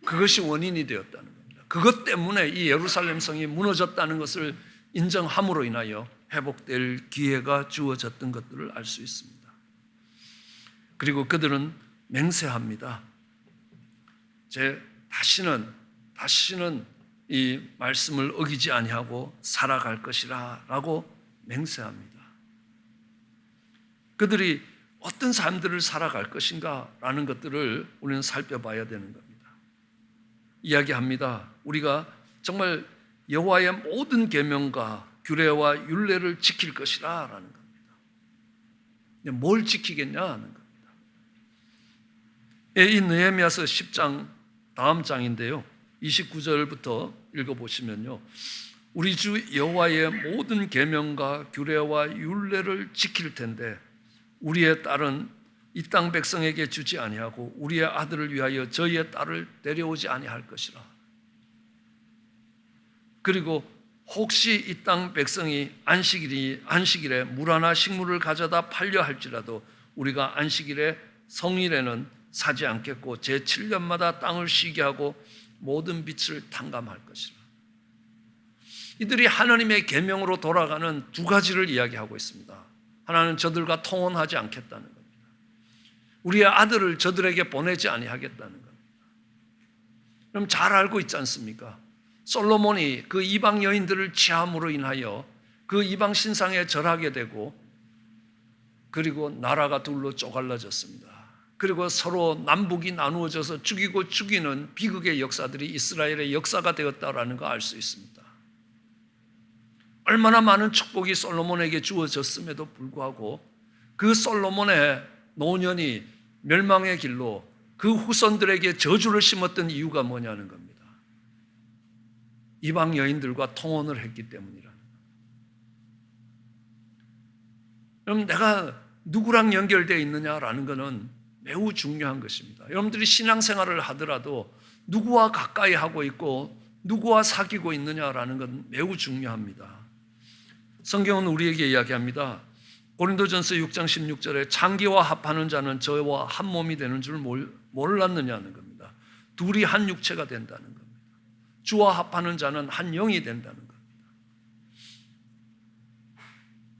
그것이 원인이 되었다는 겁니다. 그것 때문에 이 예루살렘 성이 무너졌다는 것을 인정함으로 인하여 회복될 기회가 주어졌던 것들을 알 수 있습니다. 그리고 그들은 맹세합니다. 다시는 이 말씀을 어기지 아니하고 살아갈 것이라 라고 맹세합니다. 그들이 어떤 삶들을 살아갈 것인가 라는 것들을 우리는 살펴봐야 되는 겁니다. 이야기합니다. 우리가 정말 여호와의 모든 계명과 규례와 율례를 지킬 것이라 라는 겁니다. 뭘 지키겠냐 하는 겁니다. 이 느헤미야서 10장 다음 장인데요. 29절부터 읽어보시면요. 우리 주 여호와의 모든 계명과 규례와 율례를 지킬 텐데 우리의 딸은 이 땅 백성에게 주지 아니하고 우리의 아들을 위하여 저희의 딸을 데려오지 아니할 것이라. 그리고 혹시 이 땅 백성이 안식일에 물 하나 식물을 가져다 팔려 할지라도 우리가 안식일에 성일에는 사지 않겠고 제7년마다 땅을 쉬게 하고 모든 빛을 탕감할 것이라. 이들이 하나님의 계명으로 돌아가는 두 가지를 이야기하고 있습니다. 하나는 저들과 통혼하지 않겠다는 겁니다. 우리의 아들을 저들에게 보내지 아니하겠다는 겁니다. 그럼 잘 알고 있지 않습니까? 솔로몬이 그 이방 여인들을 취함으로 인하여 그 이방 신상에 절하게 되고 그리고 나라가 둘로 쪼갈라졌습니다. 그리고 서로 남북이 나누어져서 죽이고 죽이는 비극의 역사들이 이스라엘의 역사가 되었다라는 거 알 수 있습니다. 얼마나 많은 축복이 솔로몬에게 주어졌음에도 불구하고 그 솔로몬의 노년이 멸망의 길로 그 후손들에게 저주를 심었던 이유가 뭐냐는 겁니다. 이방 여인들과 통혼을 했기 때문이라는 겁니다. 그럼 내가 누구랑 연결되어 있느냐라는 것은 매우 중요한 것입니다. 여러분들이 신앙생활을 하더라도 누구와 가까이 하고 있고 누구와 사귀고 있느냐라는 건 매우 중요합니다. 성경은 우리에게 이야기합니다. 고린도전서 6장 16절에 창기와 합하는 자는 저와 한 몸이 되는 줄 몰랐느냐는 겁니다. 둘이 한 육체가 된다는 겁니다. 주와 합하는 자는 한 영이 된다는 겁니다.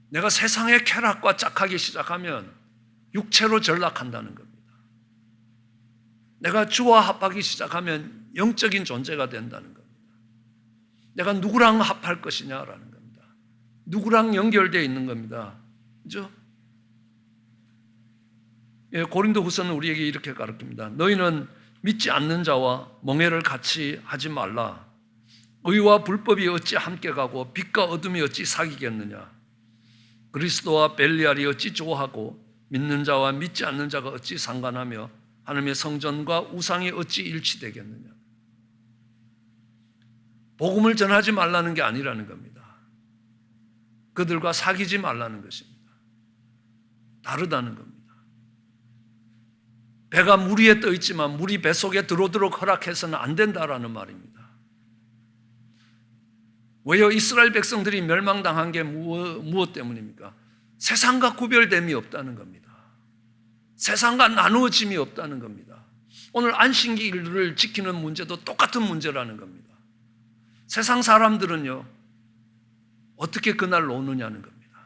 내가 세상의 쾌락과 짝하기 시작하면 육체로 전락한다는 겁니다. 내가 주와 합하기 시작하면 영적인 존재가 된다는 겁니다. 내가 누구랑 합할 것이냐라는 겁니다. 누구랑 연결되어 있는 겁니다. 그죠? 예, 고린도 후서는 우리에게 이렇게 가르칩니다. 너희는 믿지 않는 자와 멍해를 같이 하지 말라. 의와 불법이 어찌 함께 가고 빛과 어둠이 어찌 사귀겠느냐. 그리스도와 벨리알이 어찌 좋아하고 믿는 자와 믿지 않는 자가 어찌 상관하며 하나님의 성전과 우상이 어찌 일치되겠느냐. 복음을 전하지 말라는 게 아니라는 겁니다. 그들과 사귀지 말라는 것입니다. 다르다는 겁니다. 배가 물 위에 떠 있지만 물이 뱃속에 들어오도록 허락해서는 안 된다라는 말입니다. 왜요? 이스라엘 백성들이 멸망당한 게 무엇 때문입니까? 세상과 구별됨이 없다는 겁니다. 세상과 나누어짐이 없다는 겁니다. 오늘 안식일을 지키는 문제도 똑같은 문제라는 겁니다. 세상 사람들은요, 어떻게 그날 노느냐는 겁니다.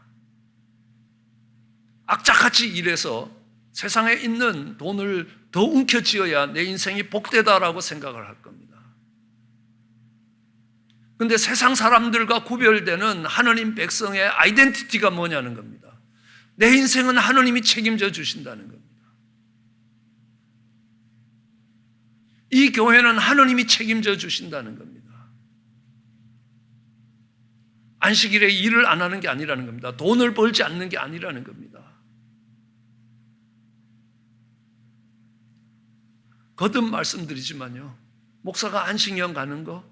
악착같이 일해서 세상에 있는 돈을 더 움켜쥐어야 내 인생이 복되다라고 생각을 할 겁니다. 근데 세상 사람들과 구별되는 하나님 백성의 아이덴티티가 뭐냐는 겁니다. 내 인생은 하나님이 책임져 주신다는 겁니다. 이 교회는 하나님이 책임져 주신다는 겁니다. 안식일에 일을 안 하는 게 아니라는 겁니다. 돈을 벌지 않는 게 아니라는 겁니다. 거듭 말씀드리지만요, 목사가 안식년 가는 거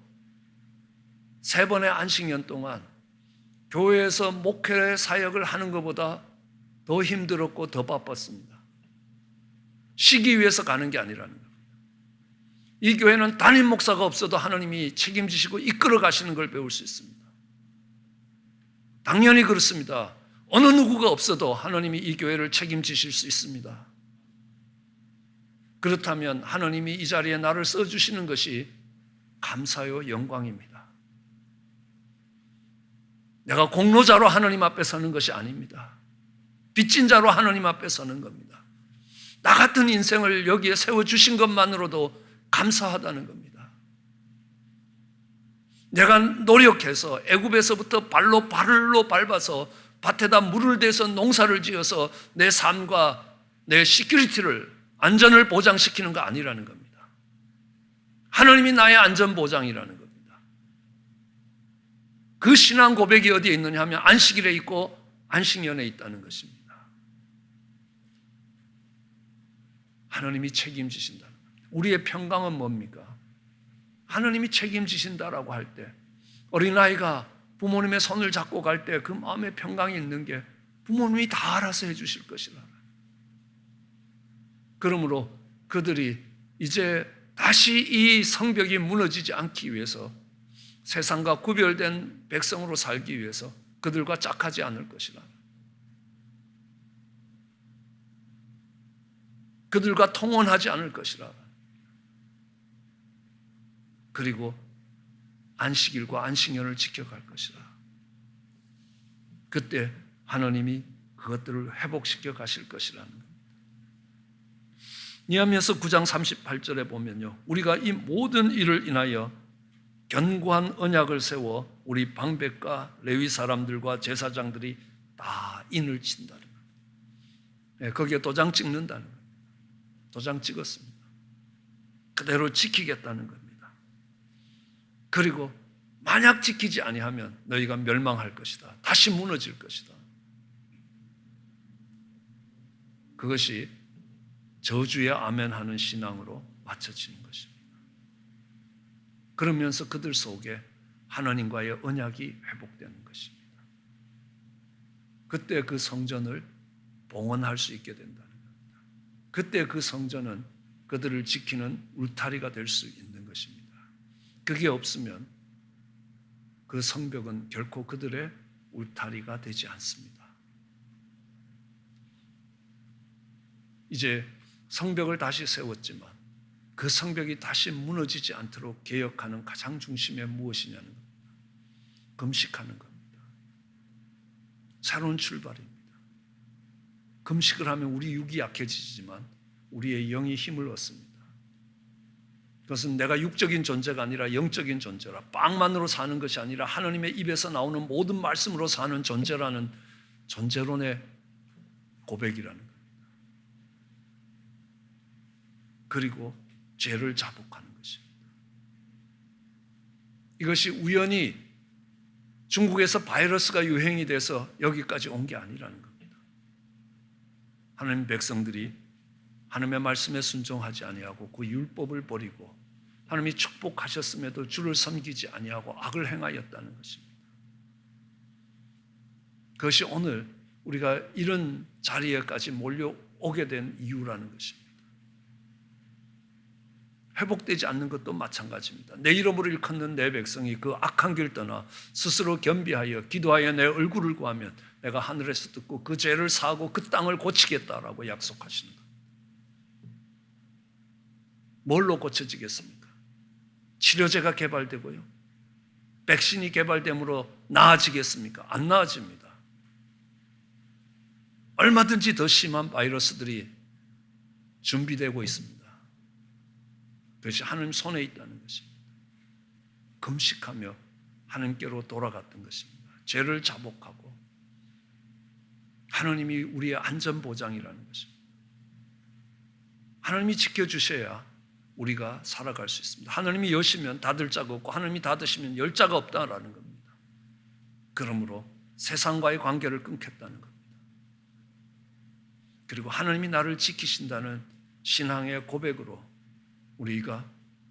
3번의 안식년 동안 교회에서 목회 사역을 하는 것보다 더 힘들었고 더 바빴습니다. 쉬기 위해서 가는 게 아니라는 겁니다. 이 교회는 담임 목사가 없어도 하나님이 책임지시고 이끌어 가시는 걸 배울 수 있습니다. 당연히 그렇습니다. 어느 누구가 없어도 하나님이 이 교회를 책임지실 수 있습니다. 그렇다면 하나님이 이 자리에 나를 써주시는 것이 감사요 영광입니다. 내가 공로자로 하나님 앞에 서는 것이 아닙니다. 빚진 자로 하나님 앞에 서는 겁니다. 나 같은 인생을 여기에 세워주신 것만으로도 감사하다는 겁니다. 내가 노력해서 애굽에서부터 발로 밟아서 밭에다 물을 대서 농사를 지어서 내 삶과 내 시큐리티를, 안전을 보장시키는 거 아니라는 겁니다. 하나님이 나의 안전 보장이라는 겁니다. 그 신앙 고백이 어디에 있느냐 하면 안식일에 있고 안식년에 있다는 것입니다. 하나님이 책임지신다는 겁니다. 우리의 평강은 뭡니까? 하나님이 책임지신다라고 할 때, 어린아이가 부모님의 손을 잡고 갈 때 그 마음에 평강이 있는 게 부모님이 다 알아서 해주실 것이라. 그러므로 그들이 이제 다시 이 성벽이 무너지지 않기 위해서 세상과 구별된 백성으로 살기 위해서 그들과 짝하지 않을 것이라. 그들과 통혼하지 않을 것이라. 그리고 안식일과 안식년을 지켜갈 것이라. 그때 하나님이 그것들을 회복시켜 가실 것이라는 겁니다. 니하면서 9장 38절에 보면요, 우리가 이 모든 일을 인하여 견고한 언약을 세워 우리 방백과 레위 사람들과 제사장들이 다 인을 친다는 거예요. 거기에 도장 찍는다는 거예요. 도장 찍었습니다. 그대로 지키겠다는 겁니다. 그리고 만약 지키지 아니하면 너희가 멸망할 것이다. 다시 무너질 것이다. 그것이 저주에 아멘하는 신앙으로 맞춰지는 것입니다. 그러면서 그들 속에 하나님과의 언약이 회복되는 것입니다. 그때 그 성전을 봉헌할 수 있게 된다는 겁니다. 그때 그 성전은 그들을 지키는 울타리가 될 수 있는 것입니다. 그게 없으면 그 성벽은 결코 그들의 울타리가 되지 않습니다. 이제 성벽을 다시 세웠지만 그 성벽이 다시 무너지지 않도록 개혁하는 가장 중심에 무엇이냐는 겁니다. 금식하는 겁니다. 새로운 출발입니다. 금식을 하면 우리 육이 약해지지만 우리의 영이 힘을 얻습니다. 그것은 내가 육적인 존재가 아니라 영적인 존재라, 빵만으로 사는 것이 아니라 하나님의 입에서 나오는 모든 말씀으로 사는 존재라는 존재론의 고백이라는 겁니다. 그리고 죄를 자복하는 것입니다. 이것이 우연히 중국에서 바이러스가 유행이 돼서 여기까지 온 게 아니라는 겁니다. 하나님 백성들이 하나님의 말씀에 순종하지 아니하고 그 율법을 버리고 하나님이 축복하셨음에도 주를 섬기지 아니하고 악을 행하였다는 것입니다. 그것이 오늘 우리가 이런 자리에까지 몰려오게 된 이유라는 것입니다. 회복되지 않는 것도 마찬가지입니다. 내 이름으로 일컫는 내 백성이 그 악한 길 떠나 스스로 겸비하여 기도하여 내 얼굴을 구하면 내가 하늘에서 듣고 그 죄를 사하고 그 땅을 고치겠다라고 약속하시는 것. 뭘로 고쳐지겠습니까? 치료제가 개발되고요, 백신이 개발됨으로 나아지겠습니까? 안 나아집니다. 얼마든지 더 심한 바이러스들이 준비되고 있습니다. 그것이 하나님 손에 있다는 것입니다. 금식하며 하나님께로 돌아갔던 것입니다. 죄를 자복하고 하나님이 우리의 안전보장이라는 것입니다. 하나님이 지켜주셔야 우리가 살아갈 수 있습니다. 하나님이 여시면 닫을 자가 없고 하나님이 닫으시면 열 자가 없다라는 겁니다. 그러므로 세상과의 관계를 끊겠다는 겁니다. 그리고 하나님이 나를 지키신다는 신앙의 고백으로 우리가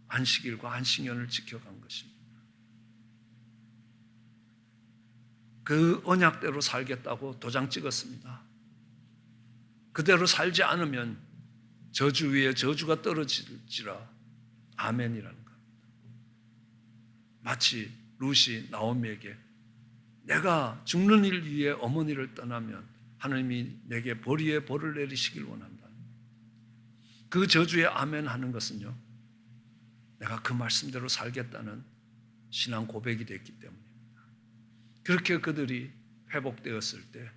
안식일과 안식년을 지켜간 것입니다. 그 언약대로 살겠다고 도장 찍었습니다. 그대로 살지 않으면 저주 위에 저주가 떨어질지라 아멘이라는 겁니다. 마치 룻이 나오미에게 내가 죽는 일 위해 어머니를 떠나면 하나님이 내게 벌 위에 벌을 내리시길 원한다. 그 저주에 아멘 하는 것은요, 내가 그 말씀대로 살겠다는 신앙 고백이 됐기 때문입니다. 그렇게 그들이 회복되었을 때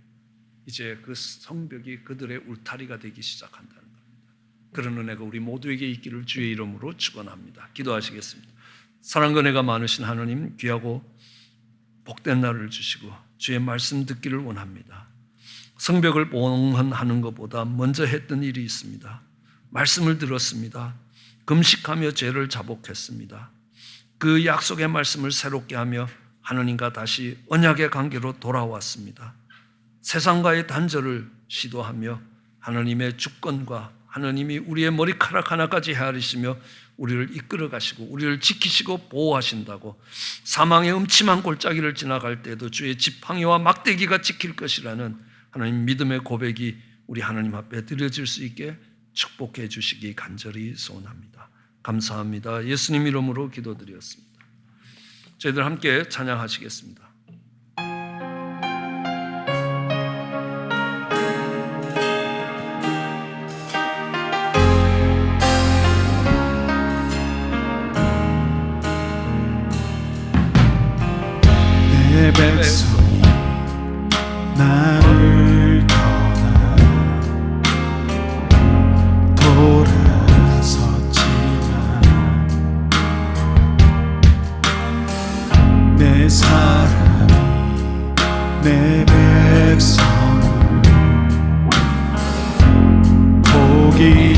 이제 그 성벽이 그들의 울타리가 되기 시작한다는 겁니다. 그런 은혜가 우리 모두에게 있기를 주의 이름으로 축원합니다. 기도하시겠습니다. 사랑과 은혜가 많으신 하나님, 귀하고 복된 날을 주시고 주의 말씀 듣기를 원합니다. 성벽을 봉헌하는 것보다 먼저 했던 일이 있습니다. 말씀을 들었습니다. 금식하며 죄를 자복했습니다. 그 약속의 말씀을 새롭게 하며 하나님과 다시 언약의 관계로 돌아왔습니다. 세상과의 단절을 시도하며 하나님의 주권과 하나님이 우리의 머리카락 하나까지 헤아리시며 우리를 이끌어 가시고 우리를 지키시고 보호하신다고, 사망의 음침한 골짜기를 지나갈 때도 주의 지팡이와 막대기가 지킬 것이라는 하나님 믿음의 고백이 우리 하나님 앞에 드려질 수 있게 축복해 주시기 간절히 소원합니다. 감사합니다. 예수님 이름으로 기도드렸습니다. 저희들 함께 찬양하시겠습니다. 내 백성이 나를 떠나 돌아섰지만 내 사랑이 내 백성을 포기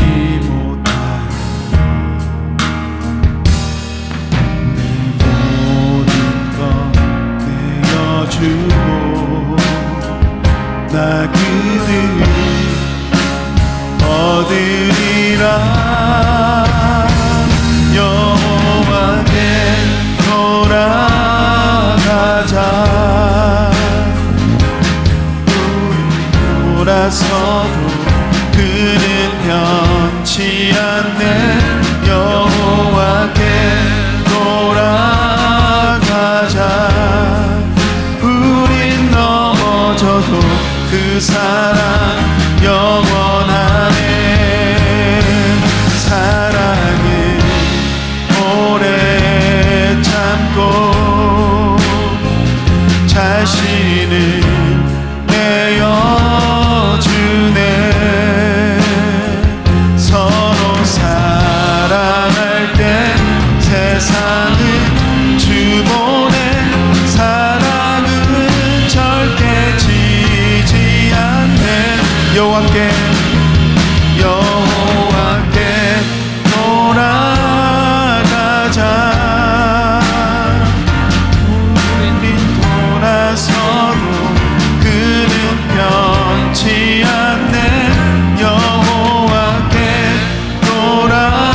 나 그들 얻으리라. 여호와께 돌아가자. 우리 돌아서도 그는 변치 않네. 여호와께 돌아가자. 우린 넘어져도 그 사랑 영원하네. 사랑은 오래 참고 자신을 내어주네. 서로 사랑할 때 세상은 주보내. 사랑은 절대 지지 않네. 여호와께 돌아가자. 우린 돌아서도 그는 변치 않네. 여호와께 돌아가자.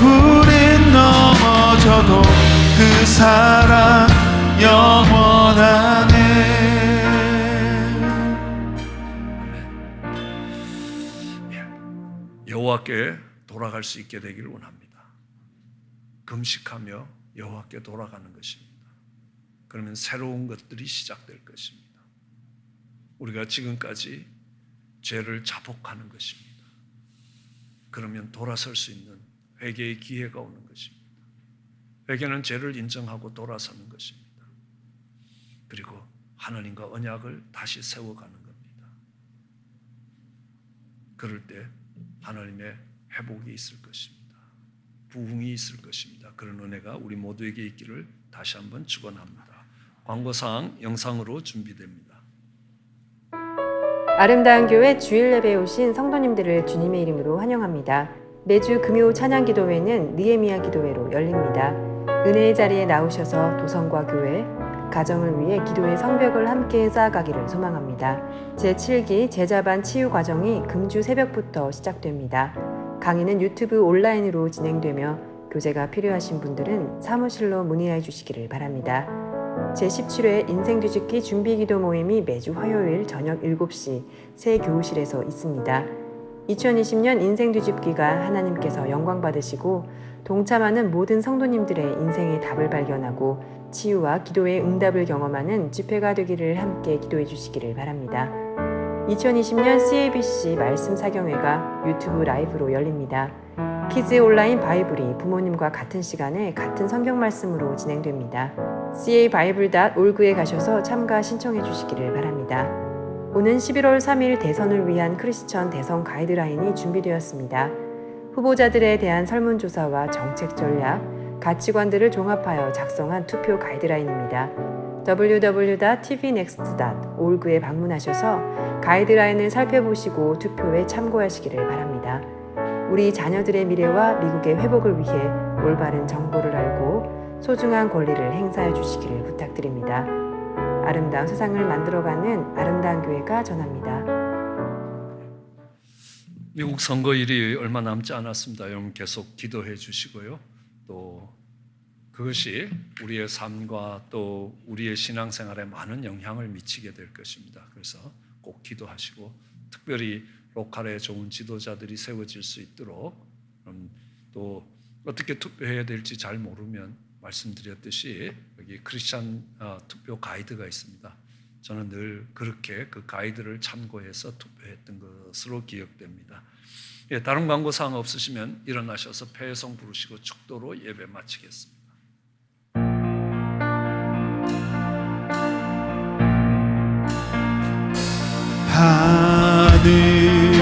우린 넘어져도 그 사랑 영원하네. 여호와께 돌아갈 수 있게 되기를 원합니다. 금식하며 여호와께 돌아가는 것입니다. 그러면 새로운 것들이 시작될 것입니다. 우리가 지금까지 죄를 자복하는 것입니다. 그러면 돌아설 수 있는 회개의 기회가 오는 것입니다. 회개는 죄를 인정하고 돌아서는 것입니다. 그리고 하나님과 언약을 다시 세워가는 겁니다. 그럴 때 하나님의 회복이 있을 것입니다. 부흥이 있을 것입니다. 그런 은혜가 우리 모두에게 있기를 다시 한번 축원합니다. 광고사항 영상으로 준비됩니다. 아름다운 교회 주일 예배에 오신 성도님들을 주님의 이름으로 환영합니다. 매주 금요 찬양 기도회는 느헤미야 기도회로 열립니다. 은혜의 자리에 나오셔서 도성과 교회, 가정을 위해 기도의 성벽을 함께 쌓아가기를 소망합니다. 제7기 제자반 치유 과정이 금주 새벽부터 시작됩니다. 강의는 유튜브 온라인으로 진행되며 교재가 필요하신 분들은 사무실로 문의해 주시기를 바랍니다. 제17회 인생 뒤집기 준비기도 모임이 매주 화요일 저녁 7시 새 교우실에서 있습니다. 2020년 인생 뒤집기가 하나님께서 영광 받으시고 동참하는 모든 성도님들의 인생의 답을 발견하고 치유와 기도의 응답을 경험하는 집회가 되기를 함께 기도해 주시기를 바랍니다. 2020년 CABC 말씀 사경회가 유튜브 라이브로 열립니다. 키즈 온라인 바이블이 부모님과 같은 시간에 같은 성경 말씀으로 진행됩니다. cabible.org에 가셔서 참가 신청해 주시기를 바랍니다. 오는 11월 3일 대선을 위한 크리스천 대선 가이드라인이 준비되었습니다. 후보자들에 대한 설문조사와 정책 전략, 가치관들을 종합하여 작성한 투표 가이드라인입니다. www.tvnext.org에 방문하셔서 가이드라인을 살펴보시고 투표에 참고하시기를 바랍니다. 우리 자녀들의 미래와 미국의 회복을 위해 올바른 정보를 알고 소중한 권리를 행사해 주시기를 부탁드립니다. 아름다운 세상을 만들어가는 아름다운 교회가 전합니다. 미국 선거일이 얼마 남지 않았습니다. 여러분 계속 기도해 주시고요. 또 그것이 우리의 삶과 또 우리의 신앙생활에 많은 영향을 미치게 될 것입니다. 그래서 꼭 기도하시고 특별히 로컬에 좋은 지도자들이 세워질 수 있도록 또 어떻게 투표해야 될지 잘 모르면 말씀드렸듯이 여기 크리스찬 투표 가이드가 있습니다. 저는 늘 그렇게 그 가이드를 참고해서 투표했던 것으로 기억됩니다. 예, 다른 광고사항 없으시면 일어나셔서 폐회성 부르시고 축도로 예배 마치겠습니다.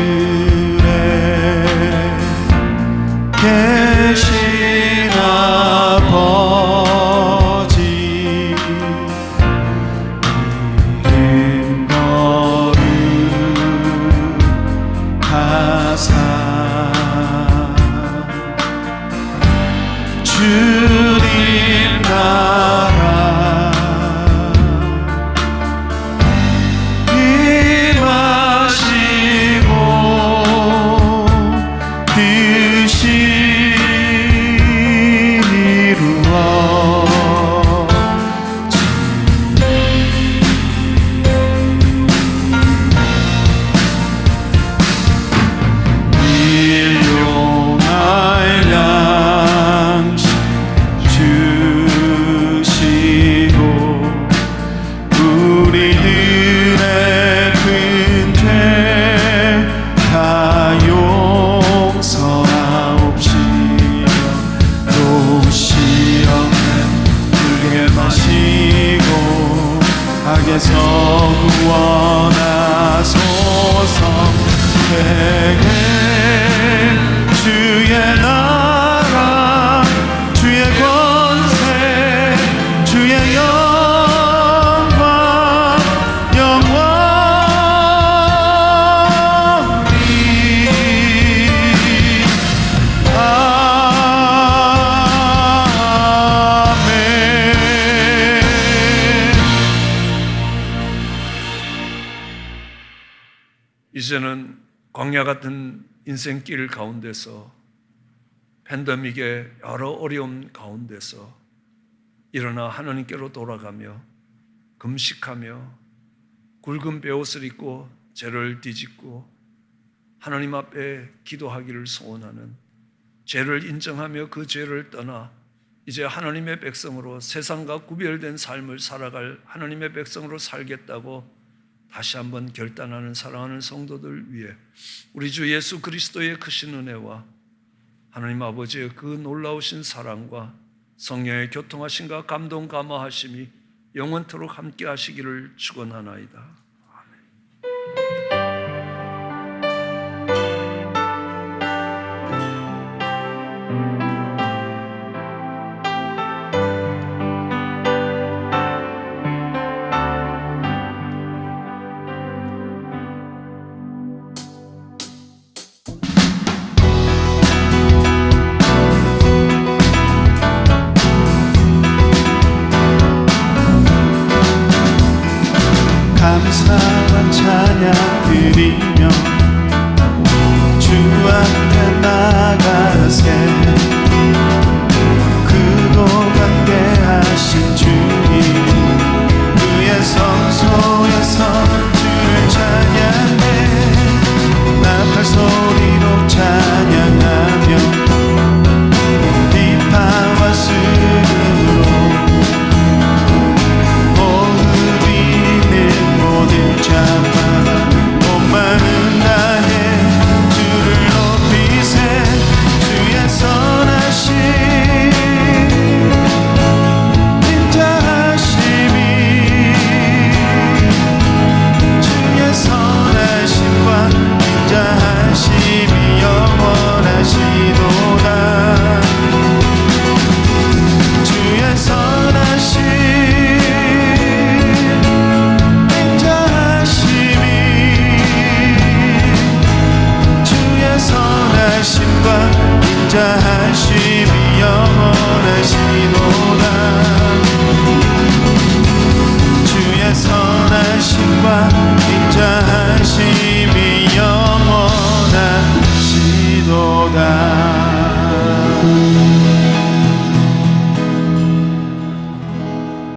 하늘에 계신 아버지 이름 거룩하사 주님 나라 악에서 구원하소서. 내게 주의 나라 주의 권세 주의 영광 영원히 이제는 광야 같은 인생길 가운데서 팬데믹의 여러 어려움 가운데서 일어나 하나님께로 돌아가며 금식하며 굵은 베옷을 입고 죄를 뒤집고 하나님 앞에 기도하기를 소원하는, 죄를 인정하며 그 죄를 떠나 이제 하나님의 백성으로 세상과 구별된 삶을 살아갈 하나님의 백성으로 살겠다고 다시 한번 결단하는 사랑하는 성도들 위해 우리 주 예수 그리스도의 크신 은혜와 하나님 아버지의 그 놀라우신 사랑과 성령의 교통하심과 감동 감화하심이 영원토록 함께 하시기를 축원하나이다. 감사와 찬양 드리며 주 앞에 나가세 크고 관대하신 주님 그의 성소